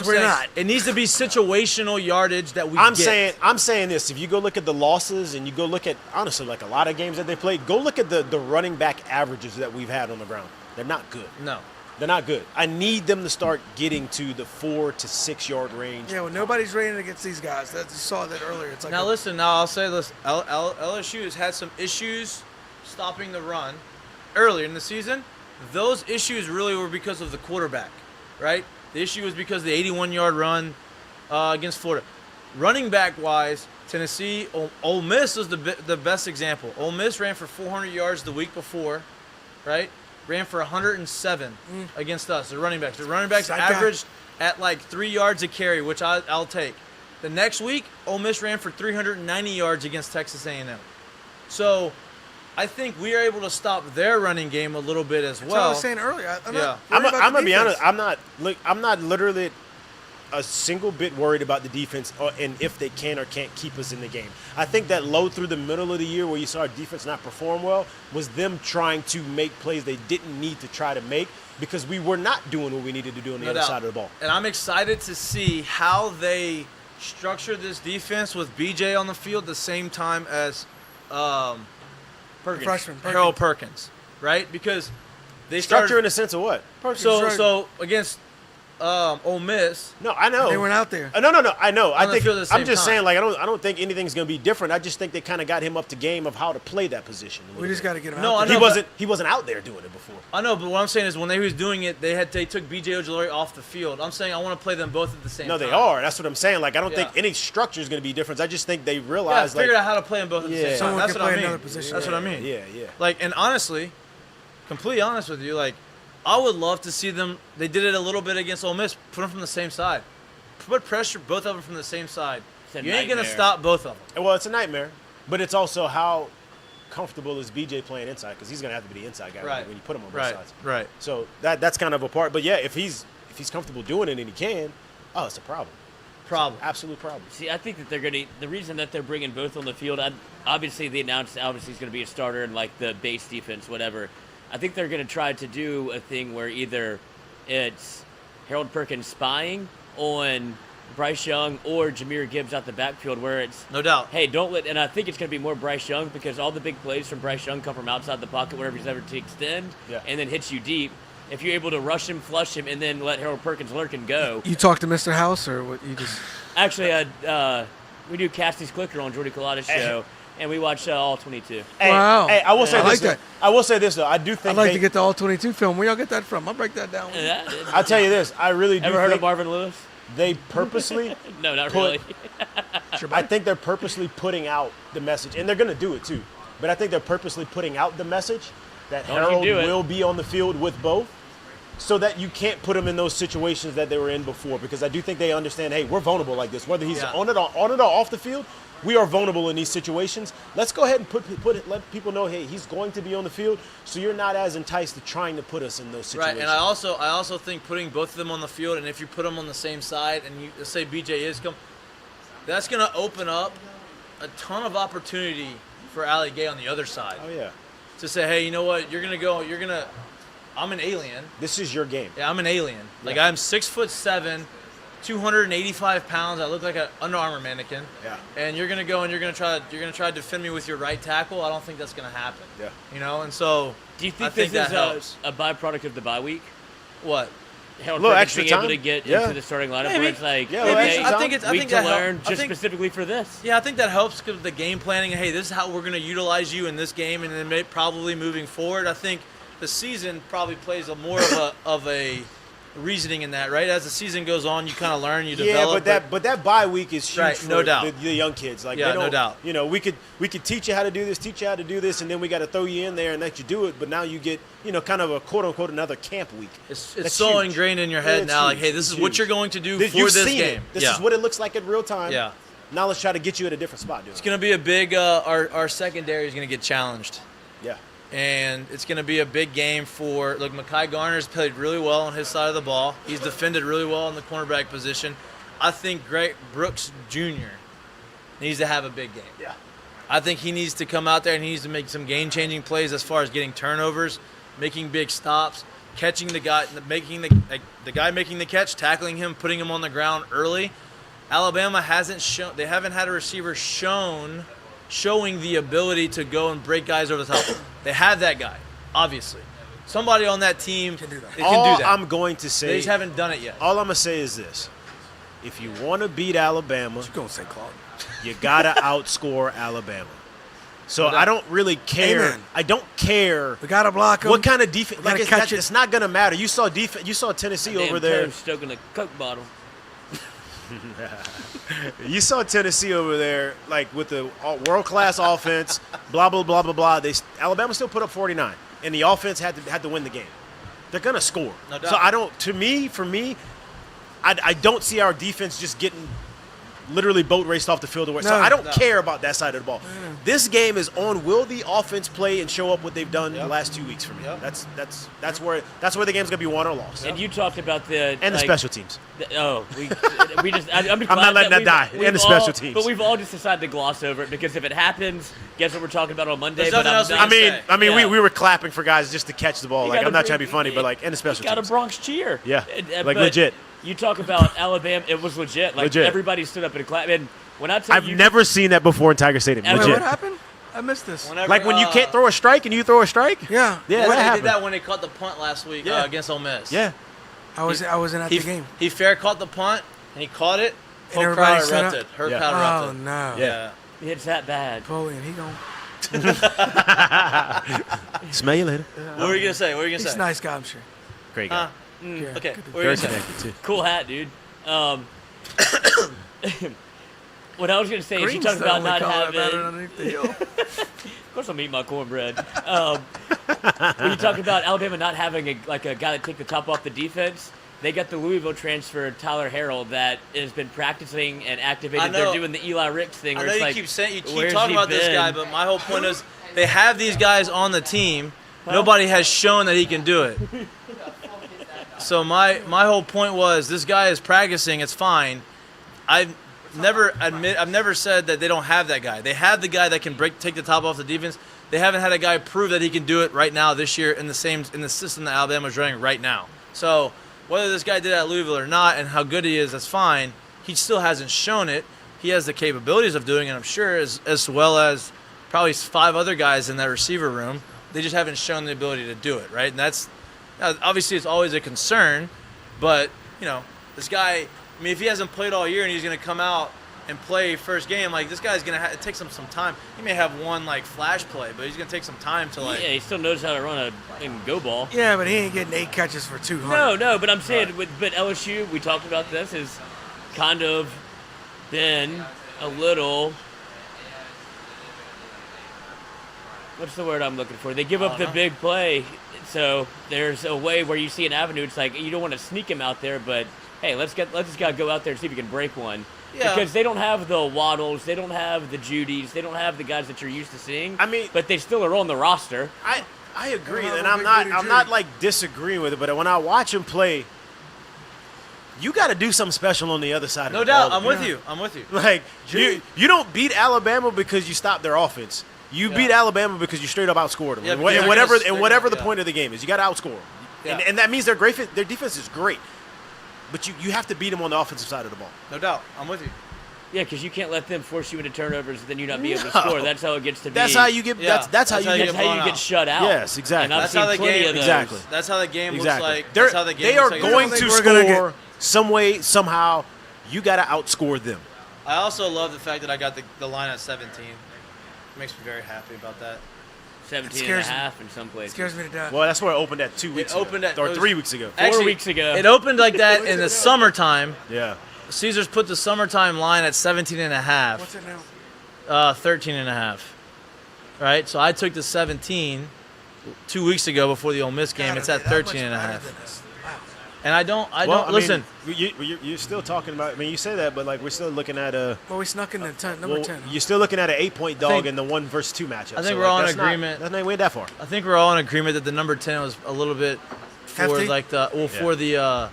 We're not. It needs to be situational yardage that we get. I'm saying this. If you go look at the losses and you go look at honestly like a lot of games that they played, go look at the running back averages that we've had on the ground. They're not good. No. They're not good. I need them to start getting to the 4 to 6 yard range. Yeah, well, nobody's raining against these guys. You saw that earlier. It's like Now I'll say this. LSU has had some issues stopping the run earlier in the season. Those issues really were because of the quarterback, right? The issue was because of the 81-yard run against Florida. Running back-wise, Tennessee, Ole Miss was the best example. Ole Miss ran for 400 yards the week before, right? Ran for 107 against us. The running backs. The running backs averaged at like 3 yards a carry, which I'll take. The next week, Ole Miss ran for 390 yards against Texas A&M. So I think we are able to stop their running game a little bit as well. That's what I was saying earlier. I'm gonna be honest. I'm not literally a single bit worried about the defense and if they can or can't keep us in the game. I think that low through the middle of the year where you saw our defense not perform well was them trying to make plays they didn't need to try to make because we were not doing what we needed to do on the other side of the ball. And I'm excited to see how they structure this defense with BJ on the field the same time as Freshman Harold Perkins, right? Because they structure in the sense of what? So against Ole Miss. No, I know they weren't out there. No, I know. I think I'm just saying, like, I don't think anything's going to be different. I just think they kind of got him up to game of how to play that position. We just got to get him. No, out I there. know, he wasn't out there doing it before. I know, but what I'm saying is when they was doing it, they took BJ Ojulari off the field. I'm saying I want to play them both at the same time. No, they are. That's what I'm saying. Like, I don't think any structure is going to be different. I just think they realized figured out how to play them both at the same time. Someone That's can what play I mean. another position. That's what I mean. Yeah. Like, and honestly, completely honest with you, like, I would love to see them. They did it a little bit against Ole Miss. Put them from the same side. Put pressure both of them from the same side. You ain't gonna stop both of them. Well, it's a nightmare, but it's also how comfortable is BJ playing inside because he's gonna have to be the inside guy when you put him on both sides. Right. So that's kind of a part. But yeah, if he's comfortable doing it and he can, it's a problem. Absolute problem. See, I think that the reason that they're bringing both on the field, obviously they announced he's going to be a starter in like the base defense, whatever. I think they're going to try to do a thing where either it's Harold Perkins spying on Bryce Young or Jahmyr Gibbs out the backfield, where it's No doubt. hey, don't let. And I think it's going to be more Bryce Young because all the big plays from Bryce Young come from outside the pocket whenever he's ever to extend and then hits you deep. If you're able to rush him, flush him, and then let Harold Perkins lurk and go. You talk to Mr. House or what? You just Actually, we do Cassie's Clicker on Jordy Collada's show, and we watch all 22. Hey, Wow. Hey, I will say I this. like though. that. I will say this though. I do I'd think like to get the all 22 film. Where y'all get that from? I'll break that down. I'll tell you this. I really do. Ever heard think of Marvin Lewis? They purposely. No, not Put- really. I think they're purposely putting out the message, and they're going to do it too. But I think they're purposely putting out the message that Don't you Harold do it. will be on the field with both, so that you can't put him in those situations that they were in before. Because I do think they understand, hey, we're vulnerable like this. Whether he's on it or off the field, we are vulnerable in these situations. Let's go ahead and let people know, hey, he's going to be on the field, so you're not as enticed to trying to put us in those situations. Right, and I also think putting both of them on the field, and if you put them on the same side, and you let's say BJ is that's going to open up a ton of opportunity for Ali Gay on the other side. Oh yeah, To say, hey, you know what? I'm an alien. this is your game. Yeah, I'm an alien. Like Yeah. I'm 6'7", 285 pounds. I look like an Under Armour mannequin. Yeah. And you're gonna go and you're gonna try to defend me with your right tackle. I don't think that's gonna happen. Yeah. You know, and so Do you I think think this that is helps. a byproduct of the bye week? What? Harold Little Perkins extra being able time? to get Yeah. into the starting lineup Maybe. where it's like, Yeah, okay, little extra I think it's. I week think to that learn helps. I just think, specifically for this. yeah, I think that helps because the game planning. Hey, this is how we're gonna utilize you in this game, and then probably moving forward. I think the season probably plays more of a reasoning in that, right? As the season goes on, you kind of learn, you develop. but that bye week is huge Right, for no doubt. the young kids. Like Yeah, they don't, no doubt. You know, we could teach you how to do this, and then we got to throw you in there and let you do it. But now you get kind of a quote unquote another camp week. It's That's so huge. ingrained in your Yeah, head it's now. Like, huge. hey, this is It's what huge. you're going to do for You've this seen game. It. This yeah. is what it looks like in real time. Yeah. Now let's try to get you at a different spot, dude. It's going to be a big. Our secondary is going to get challenged. Yeah. And it's going to be a big game for, look, Mekhi Garner's played really well on his side of the ball. He's defended really well in the cornerback position. I think Greg Brooks Jr. needs to have a big game. Yeah. I think he needs to come out there and he needs to make some game-changing plays as far as getting turnovers, making big stops, catching the guy, making the guy making the catch, tackling him, putting him on the ground early. Alabama hasn't shown, they haven't had a receiver showing the ability to go and break guys over the top. They have that guy, obviously. Somebody on that team can do that. They All can do that. I'm going to say, They just haven't done it yet. all I'm gonna say is this: if you want to beat Alabama, You're going to say Claude. you gotta outscore Alabama. So No doubt. I don't really care. Amen. I don't care We got to block him. what kind of defense. gotta Like catch it. it's not gonna matter. You saw You saw Tennessee Damn over there. Toad stoking a Coke bottle. You saw Tennessee over there, like with the world-class offense. Blah blah blah blah blah. Alabama still put up 49, and the offense had to win the game. They're gonna score. No doubt. So I don't. For me, I don't see our defense just getting literally boat raced off the field. So No. I don't No. care about that side of the ball. This game is on. Will the offense play and show up what they've done the last 2 weeks for me? Yep. That's where the game's gonna be won or lost. And you talked about the And the special teams. We just. I'm not letting that die. And the special teams. But we've all just decided to gloss over it because if it happens, guess what we're talking about on Monday. There's But nothing else we can I mean, Yeah. we were clapping for guys just to catch the ball. You Like, gotta I'm not trying to bring- be funny, but like, and the special got a teams. Bronx cheer. Yeah, like but legit. You talk about Alabama. It was legit. Like Legit. everybody stood up and clapped. And when I tell I've you, never seen that before in Tiger Stadium. Wait, Wait, Legit. what happened? I missed this. Whenever, Like when you can't throw a strike and you throw a strike. Yeah. Yeah, When that they happened. did that when they caught the punt last week Yeah. against Ole Miss. Yeah. I wasn't at He, the game. he fair caught the punt, and he caught it. Whole everybody crowd stood up? erupted. Her Yeah. crowd Oh, erupted. no. Yeah. it's that bad. Napoleon, he gone. Smell you later. What were you gonna say? What were you gonna He's say? a nice guy, I'm sure. Great guy. Yeah. Okay. Good to- What were you Very gonna say? connected too. Cool hat, dude. What I was gonna say is you Green's talked the about only not color better having. underneath the hill. Of course, I'm eating my cornbread. When you talk about Alabama not having a guy that take the top off the defense, they got the Louisville transfer Tyler Harrell that has been practicing and I activated. know. Saying doing the Eli Ricks thing. I Where know it's you like, keep saying you keep where's talking he about this been? guy, but my whole point is they have these guys on the team. Nobody has shown that he can do it. So my whole point was this guy is practicing. It's fine. I've never said that they don't have that guy. They have the guy that can take the top off the defense. They haven't had a guy prove that he can do it right now this year in the system that Alabama's running right now. So whether this guy did it at Louisville or not, and how good he is, that's fine. He still hasn't shown it. He has the capabilities of doing it, I'm sure, as well as probably 5 other guys in that receiver room. They just haven't shown the ability to do it, right? And that's obviously it's always a concern, but this guy. I mean, if he hasn't played all year and he's going to come out and play first game, like this guy's going to it takes him some time. He may have one like flash play, but he's going to take some time to like. Yeah, he still knows how to run a go ball. Yeah, but he ain't getting 8 catches for 200. No, but I'm saying, but LSU, we talked about this, is kind of been a little. What's the word I'm looking for? They give up the big play, so there's a way where you see an avenue. It's like you don't want to sneak him out there, but hey, let's just gotta go out there and see if we can break one. Yeah. Because they don't have the Waddles, they don't have the Judys, they don't have the guys that you're used to seeing. I mean, but they still are on the roster. I agree, and I'm not like disagreeing with it, but when I watch him play, you got to do something special on the other side. No of the doubt, ball. I'm with you. I'm with you. Like you don't beat Alabama because you stop their offense. You beat Alabama because you straight up outscored them. Yeah, and whatever the point of the game is, you got to outscore them. Yeah. And that means they're great. Their defense is great, but you have to beat them on the offensive side of the ball. No doubt, I'm with you. Yeah, because you can't let them force you into turnovers, and then you not be able to score. That's how it gets to be. That's how you get. Yeah. That's how you get shut out. Yes, exactly. And I've That's seen how the plenty game. of those. Exactly. That's how the game Exactly. looks like. They're, That's how the game they are looks like. going to we're gonna score some way, somehow. You got to outscore them. I also love the fact that I got the line at 17. It makes me very happy about that. 17 and a half in some places. Scares me to death. Well, that's where it opened at 2 weeks ago. Or 3 weeks ago. 4 weeks ago. It opened like that in the summertime. Yeah. Caesars put the summertime line at 17 and a half. What's it now? 13 and a half. Right? So I took the 17 2 weeks ago before the Ole Miss game. It's at 13 and a half. And I don't listen. You're still talking about. I mean, you say that, but like we're still looking at a. Well, we snuck in the number 10. You're still looking at an 8-point dog in the 1 versus 2 matchup. I think we're all in agreement. That's not way that far. I think we're all in agreement that the number 10 was a little bit for Hefty? like the for the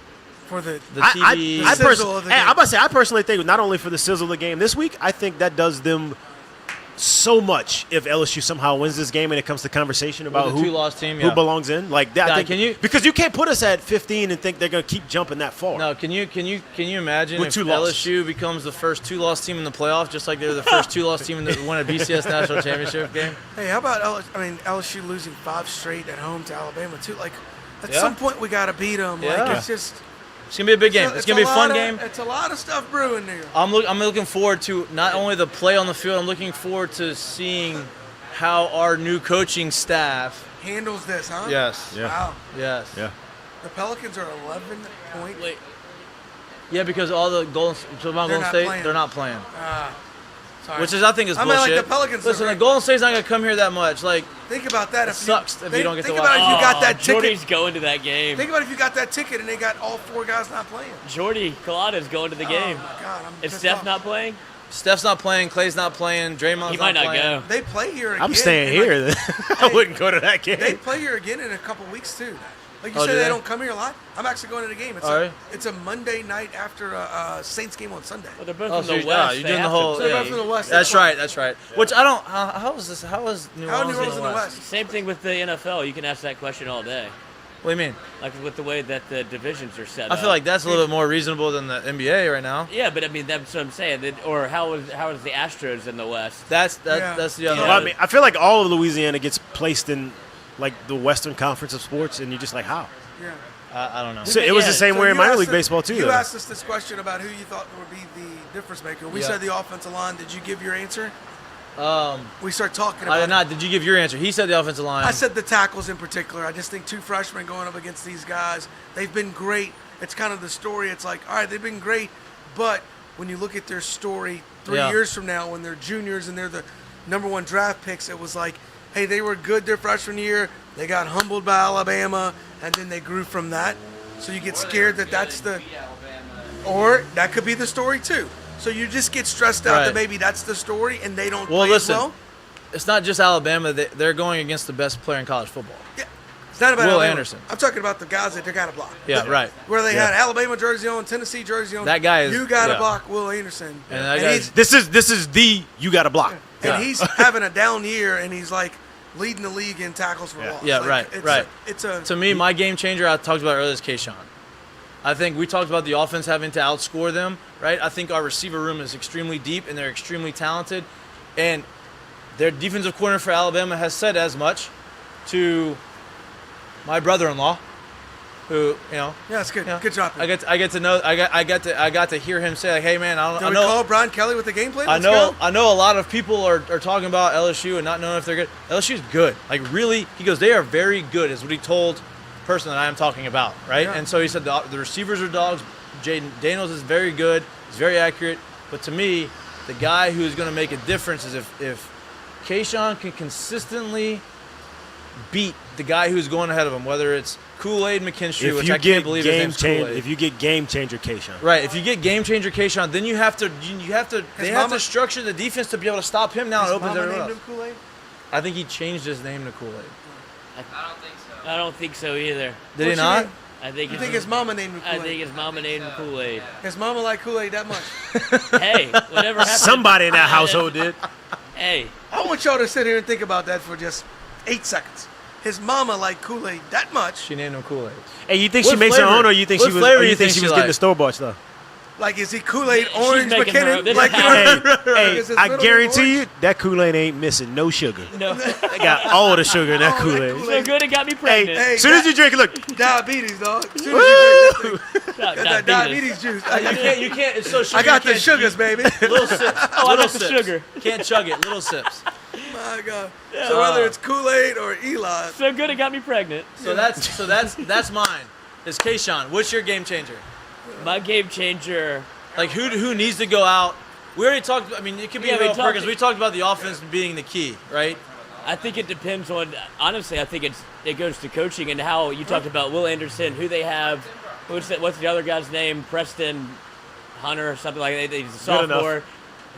TV. I personally think not only for the sizzle of the game this week, I think that does them so much if LSU somehow wins this game and it comes to conversation about the two-loss team, who belongs in. Like that, Yeah, I think, because you can't put us at 15 and think they're going to keep jumping that far. No, can you imagine With if 2 losses. LSU becomes the first 2-loss team in the playoff, just like they were the first 2-loss team that won a BCS national championship game? Hey, how about LSU losing 5 straight at home to Alabama too? Like, at Yeah. some point we got to beat them. Yeah. Like, it's just. It's gonna be a big game. It's gonna be a fun game. It's a lot of stuff brewing there. I'm looking forward to not only the play on the field. I'm looking forward to seeing how our new coaching staff Handles this, huh? Yes. Yeah. Wow. Yes. Yeah. The Pelicans are 11-point. Wait, Yeah, because all the Golden not State, playing. they're not playing. Sorry. Which is, I think, is I mean, bullshit. like the Pelicans. Listen, like Golden State's not gonna come here that much. Like, Think about that. It sucks if you don't get to Think watch. about if you got that ticket. Jordy's going to that game. Think about if you got that ticket and they got all 4 guys not playing. Jordy Collada's going to the game. Oh my God, I'm Is pissed Steph off. not playing? Steph's not playing, Clay's not playing, Draymond's He might not playing. go. They play here again. I'm staying in, like, here. I wouldn't go to that game. They play here again in a couple weeks too. Like you Oh, said, do they they? don't come here a lot. I'm actually going to the game. It's, All right. it's a Monday night after a Saints game on Sunday. Well, they're both Oh, from so the you're West. doing They the have whole. to They're Yeah, both from the West. That's right. That's right. Which I don't. How is this? How is New How Orleans New Orleans in the West? Same thing with the NFL. You can ask that question all day. What do you mean? Like with the way that the divisions are set I up. feel like that's a little bit more reasonable than the NBA right now. Yeah, but I mean that's what I'm saying. Or how is the Astros in the West? That's the Yeah. other. Well, I mean, I feel like all of Louisiana gets placed in like the Western Conference of sports, and you're just like, how? Yeah. I don't know. So it was the same way in you minor asked league us- baseball too. You though. asked us this question about who you thought would be the difference maker. We Yeah. said the offensive line. Did you give your answer? I We start talking about did it. not. Did you give your answer? He said the offensive line. I said the tackles in particular. I just think 2 freshmen going up against these guys, they've been great. It's kind of the story. It's like, all right, they've been great, but when you look at their story 3 Yeah. years from now when they're juniors and they're the number 1 draft picks, it was like, hey, they were good their freshman year. They got humbled by Alabama, and then they grew from that. So you get scared that that's the – or that could be the story too. So you just get stressed out Right. that maybe that's the story and they don't Well, play listen. as well. It's not just Alabama. They're going against the best player in college football. Yeah. It's not about Will Alabama. Anderson. I'm talking about the guys that they got to block. Yeah, right. Where they Yeah. had Alabama jersey on, Tennessee jersey on. That guy is- You got to yeah. block Will Anderson. And that guy's- he's, This is the you got to block. and he's having a down year, and he's like leading the league in tackles for loss. Yeah, Like, right, it's right. It's a To me, my game changer I talked about earlier is Kayshawn. I think we talked about the offense having to outscore them, right? I think our receiver room is extremely deep and they're extremely talented. And their defensive coordinator for Alabama has said as much to my brother-in-law, who, Yeah, that's good. Good job. I get to hear him say, like, hey man, I Can we know call Brian Kelly with the game plan? I know a lot of people are talking about LSU and not knowing if they're good. LSU's good. Like, really, he goes, they are very good, is what he told the person that I am talking about, right? Yeah. And so he said the receivers are dogs. Jaden Daniels is very good. He's very accurate. But to me, the guy who is going to make a difference is if Kayshawn can consistently beat the guy who's going ahead of him, whether it's Kool-Aid McKinstry, which I can't believe his name's Kool-Aid. If you get game changer Kayshawn. Right, if you get game changer Kayshawn, then they have to structure the defense to be able to stop him now and opens everyone else. Him Kool-Aid? I think he changed his name to Kool-Aid. I don't think so. I don't think so either. Did he not? I think You think his mama named him I Kool-Aid? think his mama named him Kool-Aid. His mama like Kool-Aid that much? Hey, whatever happened. Somebody in that household did. Hey, I want y'all to sit here and think about that for just 8 seconds. His mama like Kool-Aid that much. She named him Kool-Aid. Hey, you think What she makes her flavor? own, or you think What she was? flavor Or you you think think she she was like? getting the store bought stuff? Like, is he Kool-Aid She's orange making her McKinnon? own. This Like, is Hey, is his I middle name guarantee orange? you that Kool-Aid ain't missing no sugar. no. They got all the sugar in that Oh, that Kool-Aid. Kool-Aid. So good it got me pregnant. Hey, As soon as you drink it, look. Diabetes, dog. As soon as you drink that thing, Got got that diabetes juice. You can't. It's so sugar. I got you the can't- sugars, baby. Little sips. Oh, I little got the sips. sugar. Can't chug it. Little sips. My God. So whether it's Kool-Aid or Eli, So good it got me pregnant. So that's mine. Is Kayshawn. What's your game changer? My game changer. Like who needs to go out? We already talked. I mean, it could be Yeah, we Will talked- Perkins. We talked about the offense being the key, right? I think it depends on. Honestly, I think it goes to coaching and how you talked about Will Anderson, who they have. What's the other guy's name? Preston Hunter or something like that. He's a sophomore.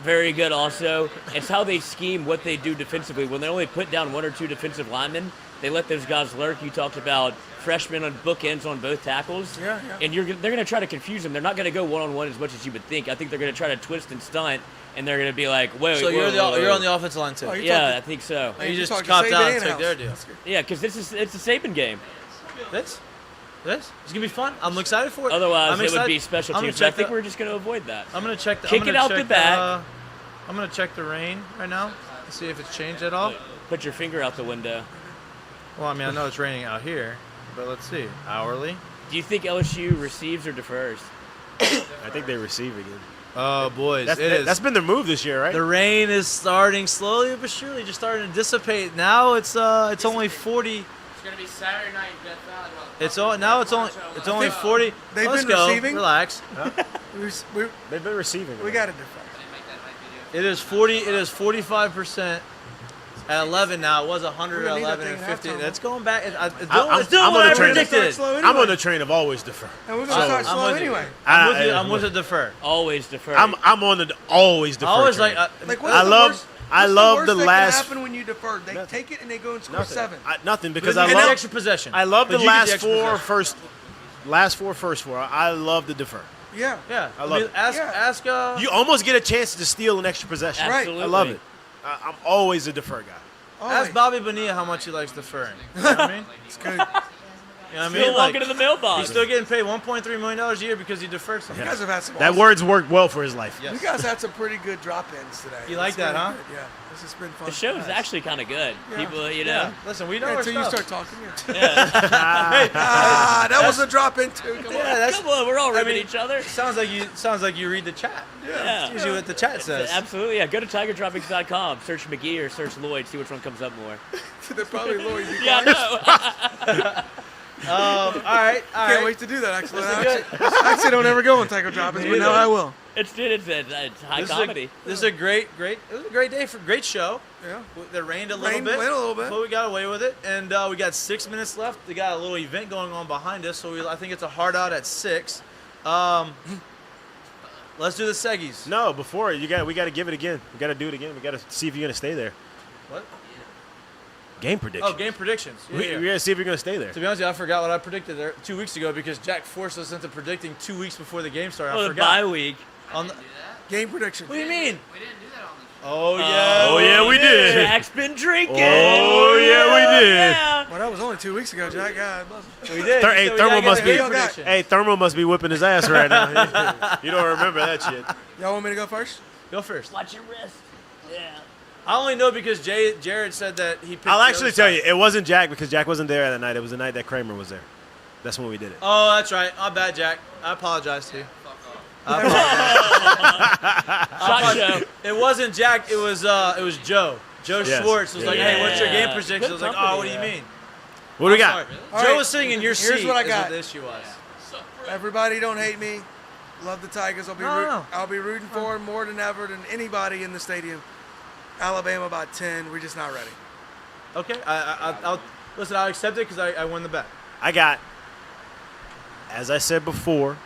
Very good also. It's how they scheme what they do defensively. When they only put down one or two defensive linemen, they let those guys lurk. You talked about freshmen on bookends on both tackles. Yeah. And they're going to try to confuse them. They're not going to go one-on-one as much as you would think. I think they're going to try to twist and stunt, and they're going to be like, wait, So you're on the offensive line too. Oh, you're Yeah, talking- I think so. you just talking copped Saban out and took house. their deal. Yeah, because it's a Saban game. This it's gonna be fun. I'm excited for it. Otherwise, I'm it would excited. be special I'm gonna teams. I check think the- we're just going to avoid that. I'm gonna check. Kick it out the back. I'm gonna check the rain right now. See if it's changed at all. Put your finger out the window. Well, I mean, I know it's raining out here, but let's see. Hourly. Do you think LSU receives or defers? I think they receive again. Oh, boys, That's been their move this year, right? The rain is starting slowly but surely, just starting to dissipate. Now it's only 40. It's gonna be Saturday night in Death Valley. It's only 40. They've Let's been go. receiving? Relax. They've been receiving. We got to defer. Make that hype video. It is 40. It is 45% at 11 now. It was 100 We're at gonna need 11 that and thing at 50. halftime. That's going back. It's I'm doing on what the I train. predicted. Slow I'm anyway. on the train of always defer. And we're going to start I'm slow with you. anyway. I'm with the defer. Always defer. I'm on the always defer. I always train. Like, I love the that last. can happen when you defer. They take it and they go and score Nothing. 7. Nothing because You I get love the extra possession. I love But the you get last extra possession. first four. I love the defer. Yeah. Yeah, I love it. Ask. You almost get a chance to steal an extra possession. Right. Absolutely. I love it. I'm always a defer guy. Always. Ask Bobby Bonilla how much he likes deferring. You know what I mean? It's good. You know what I Still mean? walking Like, to the mailbox. he's still getting paid $1.3 million a year because he deferred something. You guys have had some That awesome- word's worked well for his life. Yes. You guys had some pretty good drop-ins today. You like It's that, really huh? good. Yeah. This has been fun. The show's actually kind of good. Yeah. People, you know. Yeah. Listen, we know Yeah, our until you stuff. start talking. Yeah. That was a drop-in too. Come on. Yeah, that's Come on, we're all ribbing mean- each other. sounds like you read the chat. Yeah. That's usually what the chat says. Absolutely, yeah. Go to TigerDroppings.com, search McGee or search Lloyd, see which one comes up more. They're probably Lloyd. Yeah, I know. All right. Can't wait to do that. Actually, I actually don't ever go on tackle drop-ins, but now I will. it's high comedy. This is a great. It was a great day for great show. Yeah. It rained a little Rained bit. went a little bit. But we got away with it, and we got 6 minutes left. We got a little event going on behind us, so I think it's a hard out at 6. Let's do the Seggies. No, before we got to give it again. We got to do it again. We got to see if you're gonna stay there. What? Game predictions. Oh, game predictions. We Yeah. got to see if you're gonna stay there. To be honest with you, I forgot what I predicted there 2 weeks ago because Jack forced us into predicting 2 weeks before the game started. Oh, I the forgot. bye week. On the, Game prediction. what do you mean? We didn't do that on the show. Oh yeah. Oh, yeah, we did. Jack's been drinking. Oh, yeah, we did. Yeah. Well, that was only 2 weeks ago, Jack. God bless him. We did. Hey, So we Thermal gotta get must the be. hate prediction. Hey, Thermal must be whipping his ass right now. You don't remember that shit. Y'all want me to go first? Go first. Watch your wrist. Yeah. I only know because Jared said that he picked I'll the actually other tell side. you, it wasn't Jack because Jack wasn't there that night. It was the night that Kramer was there. That's when we did it. Oh, that's right. My bad, Jack. I apologize to you. Shot show. It wasn't Jack. It was Joe. Joe Yes. Schwartz was like, "Hey, what's your game Yeah. prediction?" Good I was like, company, "Oh, what do you yeah. mean?" What do we I'm got? sorry. All Joe right. was sitting in your seat. Here's what I is got. the issue was. Everybody don't hate me. Love the Tigers. No. I'll be rooting for them more than ever than anybody in the stadium. Alabama by 10. We're just not ready. Okay, I'll listen. I'll accept it because I won the bet. I got, as I said before,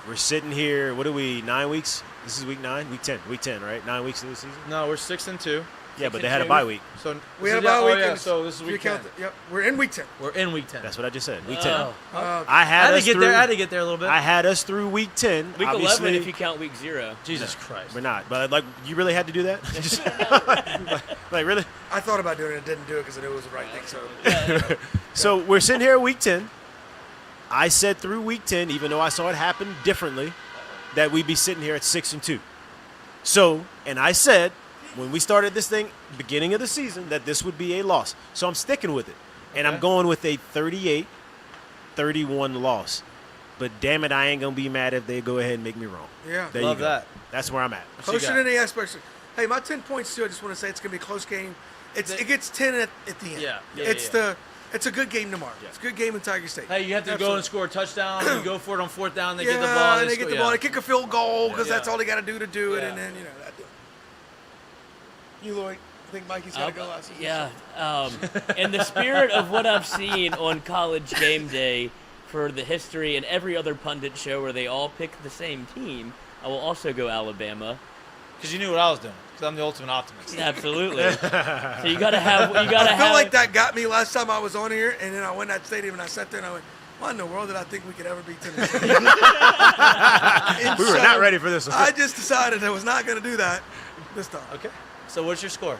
we're sitting here. What are we? 9 weeks? This is week 9, week 10, right? 9 weeks into the season. No, we're 6-2. Yeah, but and they had a two. bye week. So We this had a is- bye oh, week. yeah, and so this is if you week 10. count yep, we're in week 10. We're in week 10. That's what I just said. Week 10. Oh. I I had had us to get through. there. I had to get there a little bit. I had us through week 10. Week Obviously, 11 if you count week 0. Jesus Christ. we're not. But like, you really had to do that? Just- like really? I thought about doing it. Didn't do it because I knew it was the right thing. So So we're sitting here at week 10. I said through week 10, even though I saw it happen differently, that we'd be sitting here at 6-2. So, and I said when we started this thing, beginning of the season, that this would be a loss. So I'm sticking with it. And I'm Okay. going with a 38-31 loss. But damn it, I ain't going to be mad if they go ahead and make me wrong. yeah, There Love you go. that. That's where I'm at. you closer got? than the aspects. Hey, my 10 points too. I just want to say it's gonna be a close game. It gets 10 at the end. Yeah. It's a good game tomorrow. It's a good game in Tiger State. Hey, you have to go Absolutely. and score a touchdown. You go for it on 4th down. They yeah, get the ball. and they get the ball. They kick a field goal because Yeah. that's all they got to do it, Yeah. and then that deal. You, Lloyd, I think Mikey's got to go last. Yeah. In the spirit of what I've seen on College Game Day for the history and every other pundit show where they all pick the same team, I will also go Alabama. Because you knew what I was doing. Because I'm the ultimate optimist. Absolutely. So you gotta have. I feel like that got me last time I was on here, and then I went to that stadium and I sat there and I went, "Why in the world did I think we could ever beat Tennessee?" And We were so not ready for this one. I just decided I was not going to do that this time. Okay. So what's your score?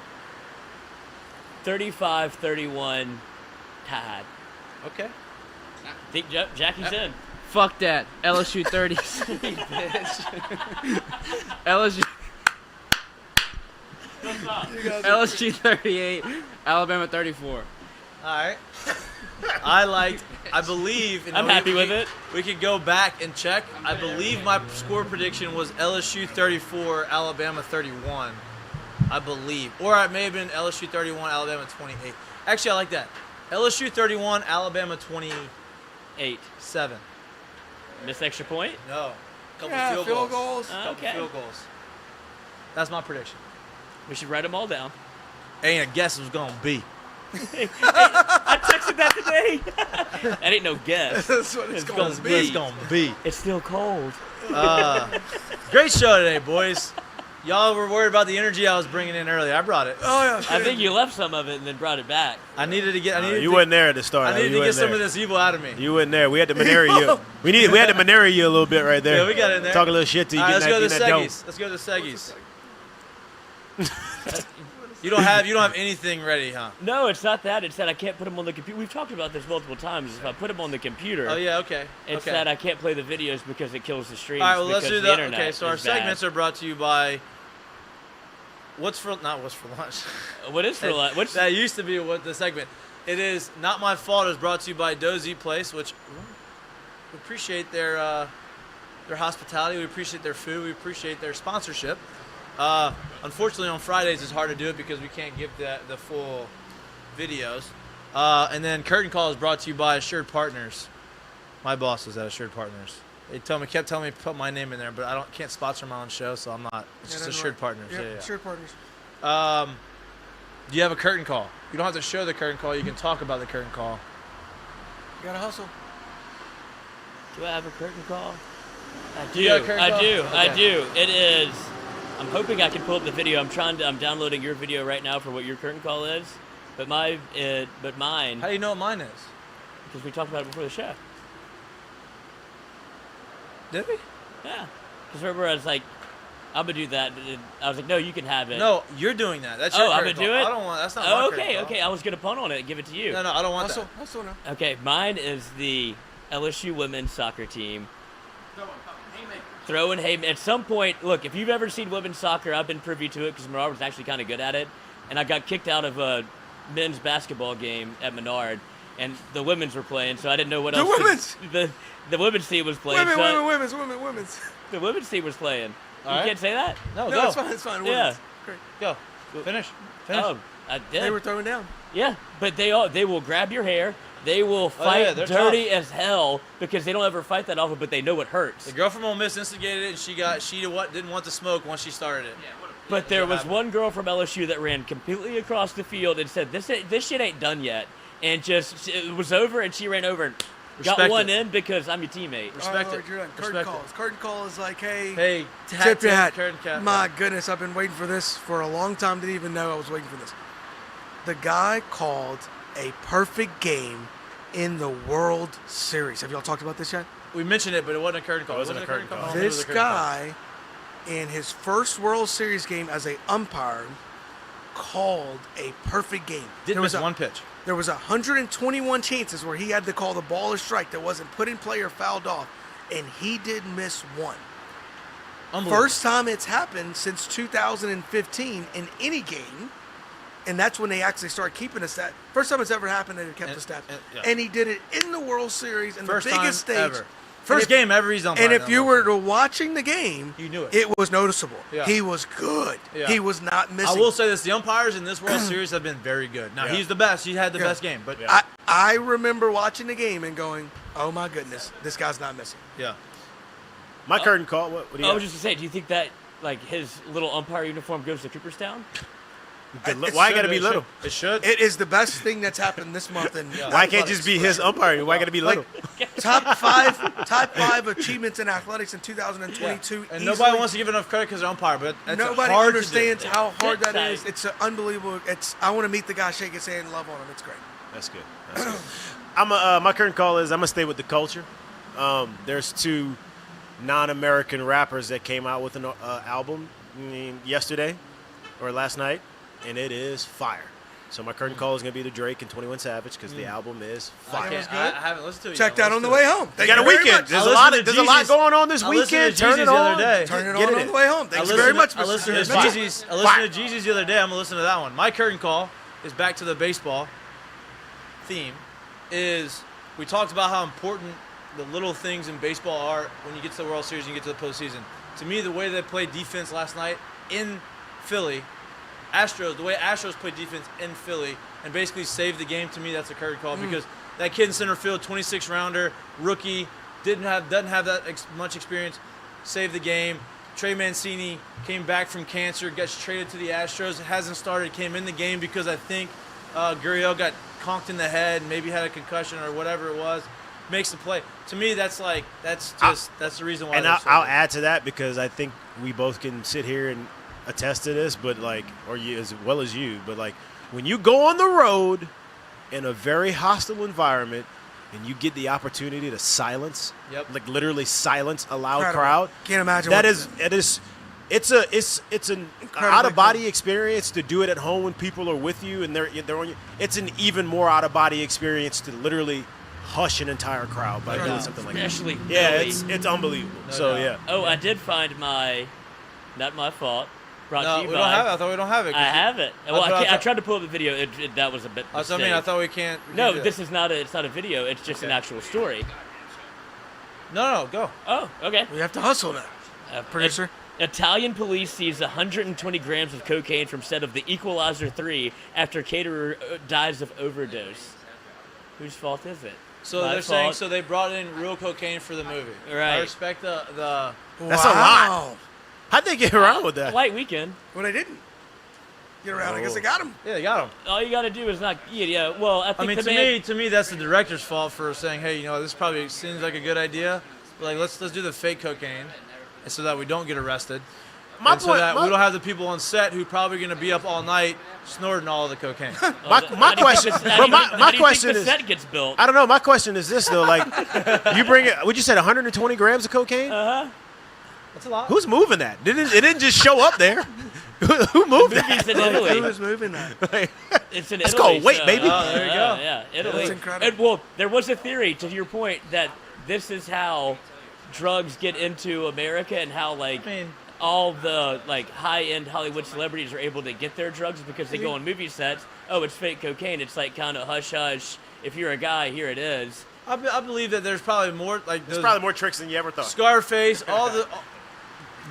35-31 tied. Okay. Think Jackie's in. Fuck that. LSU 30. LSU. LSU 38. Alabama 34. All right. I believe. I'm happy with it. We could go back and check. I believe my score prediction was LSU 34, Alabama 31. I believe. Or it may have been LSU 31, Alabama 28. Actually, I like that. LSU 31, Alabama 27. 8. Miss extra point? No. Couple Yeah, field goals. goals. Okay. Field goals. That's my prediction. We should write them all down. Ain't a guess it was going to be. I texted that today. That ain't no guess. That's what it's going to be. It's going to be. It's still cold. Great show today, boys. Y'all were worried about the energy I was bringing in earlier. I brought it. Oh yeah. I think you left some of it and then brought it back. I needed to get. You wasn't there at the start. I needed You to get wasn't some there. of this evil out of me. You wasn't there. We had to Manera you. We had to Manera you a little bit right there. Yeah, we got in there. Talk a little shit to you. All right, let's go to the getting that dough. Seggies. Let's go to the Seggies. You don't have anything ready, huh? No, it's not that. It's that I can't put them on the computer. We've talked about this multiple times. If I put them on the computer, Oh yeah, okay. it's okay. that I can't play the videos because it kills the streams. All right, well let's because do the that. internet Okay, so our is bad. segments are brought to you by. What's for lunch? What is for lunch? What's That used to be what the segment. It is Not My Fault is brought to you by Dozy Place, which we appreciate their hospitality. We appreciate their food. We appreciate their sponsorship. Unfortunately, on Fridays it's hard to do it because we can't give the full videos. And then Curtain Call is brought to you by Assured Partners. My boss is at Assured Partners. They kept telling me to put my name in there, but I can't sponsor my own show, so I'm not. It's just Assured Partners. Yeah, Yeah. Assured Partners. Do you have a curtain call? You don't have to show the curtain call. You can talk about the curtain call. You got to hustle. Do I have a curtain call? I do. You got a curtain call? I Okay. do. It is. I'm hoping I can pull up the video. I'm downloading your video right now for what your curtain call is, but mine, How do you know what mine is? because we talked about it before the show. Did we? Yeah. Because remember, I was like, I'm gonna do that. I was like, no, you can have it. No, you're doing that. That's your I'm curtain gonna do call. it. I don't want. That's not my Oh, curtain okay, call. okay. I was gonna punt on it and give it to you. No, I don't want that. Also no. Okay, mine is the LSU women's soccer team. Throwing hay. At some point, look, if you've ever seen women's soccer, I've been privy to it because Menard was actually kind of good at it. And I got kicked out of a men's basketball game at Menard, and the women's were playing, so I didn't know what else. The women's team was playing. Women's. The women's team was playing. All You right. can't say that? No, No, go. it's fine. Yeah. Women's. Great. Go. Finish. Oh, I did. They were throwing down. Yeah, but they will grab your hair. They will fight they're dirty tough. as hell because they don't ever fight that often, but they know it hurts. The girl from Ole Miss instigated it, and she didn't want the smoke once she started it. But there was one girl from LSU that ran completely across the field and said, "This shit ain't done yet," and it was over, and she ran over and got Respect one it. in because I'm your teammate. Respect All right, it. you're done. Curtain Respect calls. Curtain call is like, Hey, tip your hat. curtain cap. My goodness, I've been waiting for this for a long time. Didn't even know I was waiting for this. The guy called a perfect game in the World Series. Have y'all talked about this yet? We mentioned it, but it wasn't a curtain call. It wasn't a curtain call. call. I don't think it was This a curtain call. guy, in his first World Series game as a umpire, called a perfect game. Didn't miss one pitch. There was 121 chances where he had to call the ball or strike that wasn't put in play or fouled off, and he didn't miss one. Unbelievable. First time it's happened since 2015 in any game, and that's when they actually started keeping a stat. First time it's ever happened that it kept the stat. And he did it in the World Series in First the biggest time stage. ever. First game ever he's umpired. And if you were to watching the game, You knew it. It was noticeable. Yeah. He was good. Yeah. He was not missing. I will say this: the umpires in this World Series have been very good. Now Yeah. he's the best; he had the Yeah. best game. But I remember watching the game and going, "Oh my goodness, this guy's not missing." yeah, My curtain call. What do you I got? was just gonna say, do you think that like his little umpire uniform goes to Cooperstown? Why I gotta be little? It should. It is the best thing that's happened this month. In Why can't it just be his umpire? Why gotta be little? top five achievements in athletics in 2022. And easily. nobody wants to give enough credit because they're umpire, but that's Nobody hard understands to do. how hard that Tight. is. It's unbelievable. I want to meet the guy, shake his hand, and love on him. It's great. That's good. That's good. My current call is I'm gonna stay with the culture. There's two non-American rappers that came out with an album yesterday or last night, and it is fire. So my curtain call is gonna be the Drake and 21 Savage because the album is fire. I haven't listened to it. Check yet. that on the way home. Thank You got a very weekend. much. There's I a lot. listened to There's a lot Jeezy's- going on this I listened to weekend. Turn Jeezy's it the other on. day. Turn it Get on the way home. Thank you very much, I Mr. listened to Smith. Jeezy's. I listened to Jeezy's the other day. I'm gonna listen to that one. My curtain call is back to the baseball theme. Is we talked about how important the little things in baseball are when you get to the World Series and you get to the postseason. To me, the way they played defense last night in Philly, the way Astros played defense in Philly and basically saved the game, to me, that's a curtain call because that kid in center field, 26 rounder, rookie, doesn't have that much experience, saved the game. Trey Mancini came back from cancer, gets traded to the Astros, hasn't started, came in the game because I think Gurriel got conked in the head, maybe had a concussion or whatever it was, makes the play. To me, that's the reason why. And they're so I'll good. add to that because I think we both can sit here and attest to this, but or you as well as you, but when you go on the road in a very hostile environment and you get the opportunity to silence, literally silence a loud Incredible. crowd. Can't imagine. It's an Incredible. out of body experience to do it at home when people are with you and they're on you. It's an even more out of body experience to literally hush an entire crowd by doing something like that. Especially Yeah, Philly. it's unbelievable. No So doubt. yeah. Oh, I did find not my fault. Brought No, to we you don't by. have it. I thought we don't have it. I have it. Well, thought- I tried to pull up the video. That was a bit. That's what I mean. I thought we can't. No, do that. this is not a. It's not a video. It's just an Okay. actual story. No, go. Oh, okay. We have to hustle now. Producer. Italian police seize 120 grams of cocaine from set of The Equalizer 3 after caterer dies of overdose. Whose fault is it? So My they're saying fault. so they brought in real cocaine for the movie. Right. I respect the That's a lot. How'd they get around with that? Light weekend. Well, they didn't get around. I guess they got him. yeah, they got him. All you got to do is not. Yeah. Well, I think I mean, the to man, me, that's the director's fault for saying, hey, this probably seems like a good idea. But let's do the fake cocaine, and so that we don't get arrested. My and so point- that my- we don't have the people on set who probably going to be up all night snorting all of the cocaine. My question, but my question the is, set gets built. I don't know. My question is this though: you bring it. Would you say 120 grams of cocaine? That's That's a lot. Who's moving that? It didn't just show up there. Who moved Movies that? in Who Italy. is moving that? It's in Let's Italy. go. Wait, so- baby. Oh, there you go. Yeah, Italy. That's incredible. And, well, there was a theory, to your point, that this is how drugs get into America and how, like, I mean, all the, like, high-end Hollywood celebrities are able to get their drugs because they go on movie sets. Oh, it's fake cocaine. It's, like, kind of hush-hush. If you're a guy, here it is. I believe that there's probably more like There's those probably more tricks than you ever thought. Scarface,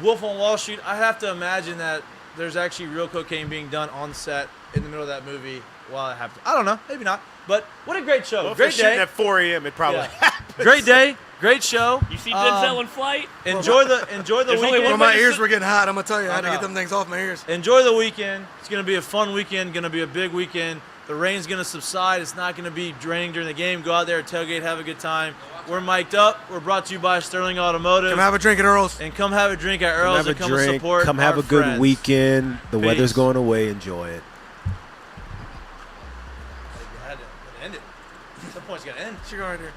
Wolf on Wall Street. I have to imagine that there's actually real cocaine being done on set in the middle of that movie. While it happens, I don't know, maybe not. But what a great show! Well, if they're Great shooting day. at 4 a.m., it probably Yeah. happens. Great day. Great show. You see Denzel in Flight? Enjoy the There's only weekend. Well, one my way to ears sit- were getting hot. I'm gonna tell you, I had to I get know. them things off my ears. Enjoy the weekend. It's going to be a fun weekend. Going to be a big weekend. The rain's going to subside. It's not going to be draining during the game. Go out there, tailgate, have a good time. We're mic'd up. We're brought to you by Sterling Automotive. Come have a drink at Earl's. And come have a drink at Come Earl's have a and come drink. support Come have our a good friends. weekend. The Peace. weather's going away. Enjoy it. At some point, it's got to end it. At some point, it's got to end. She go right here.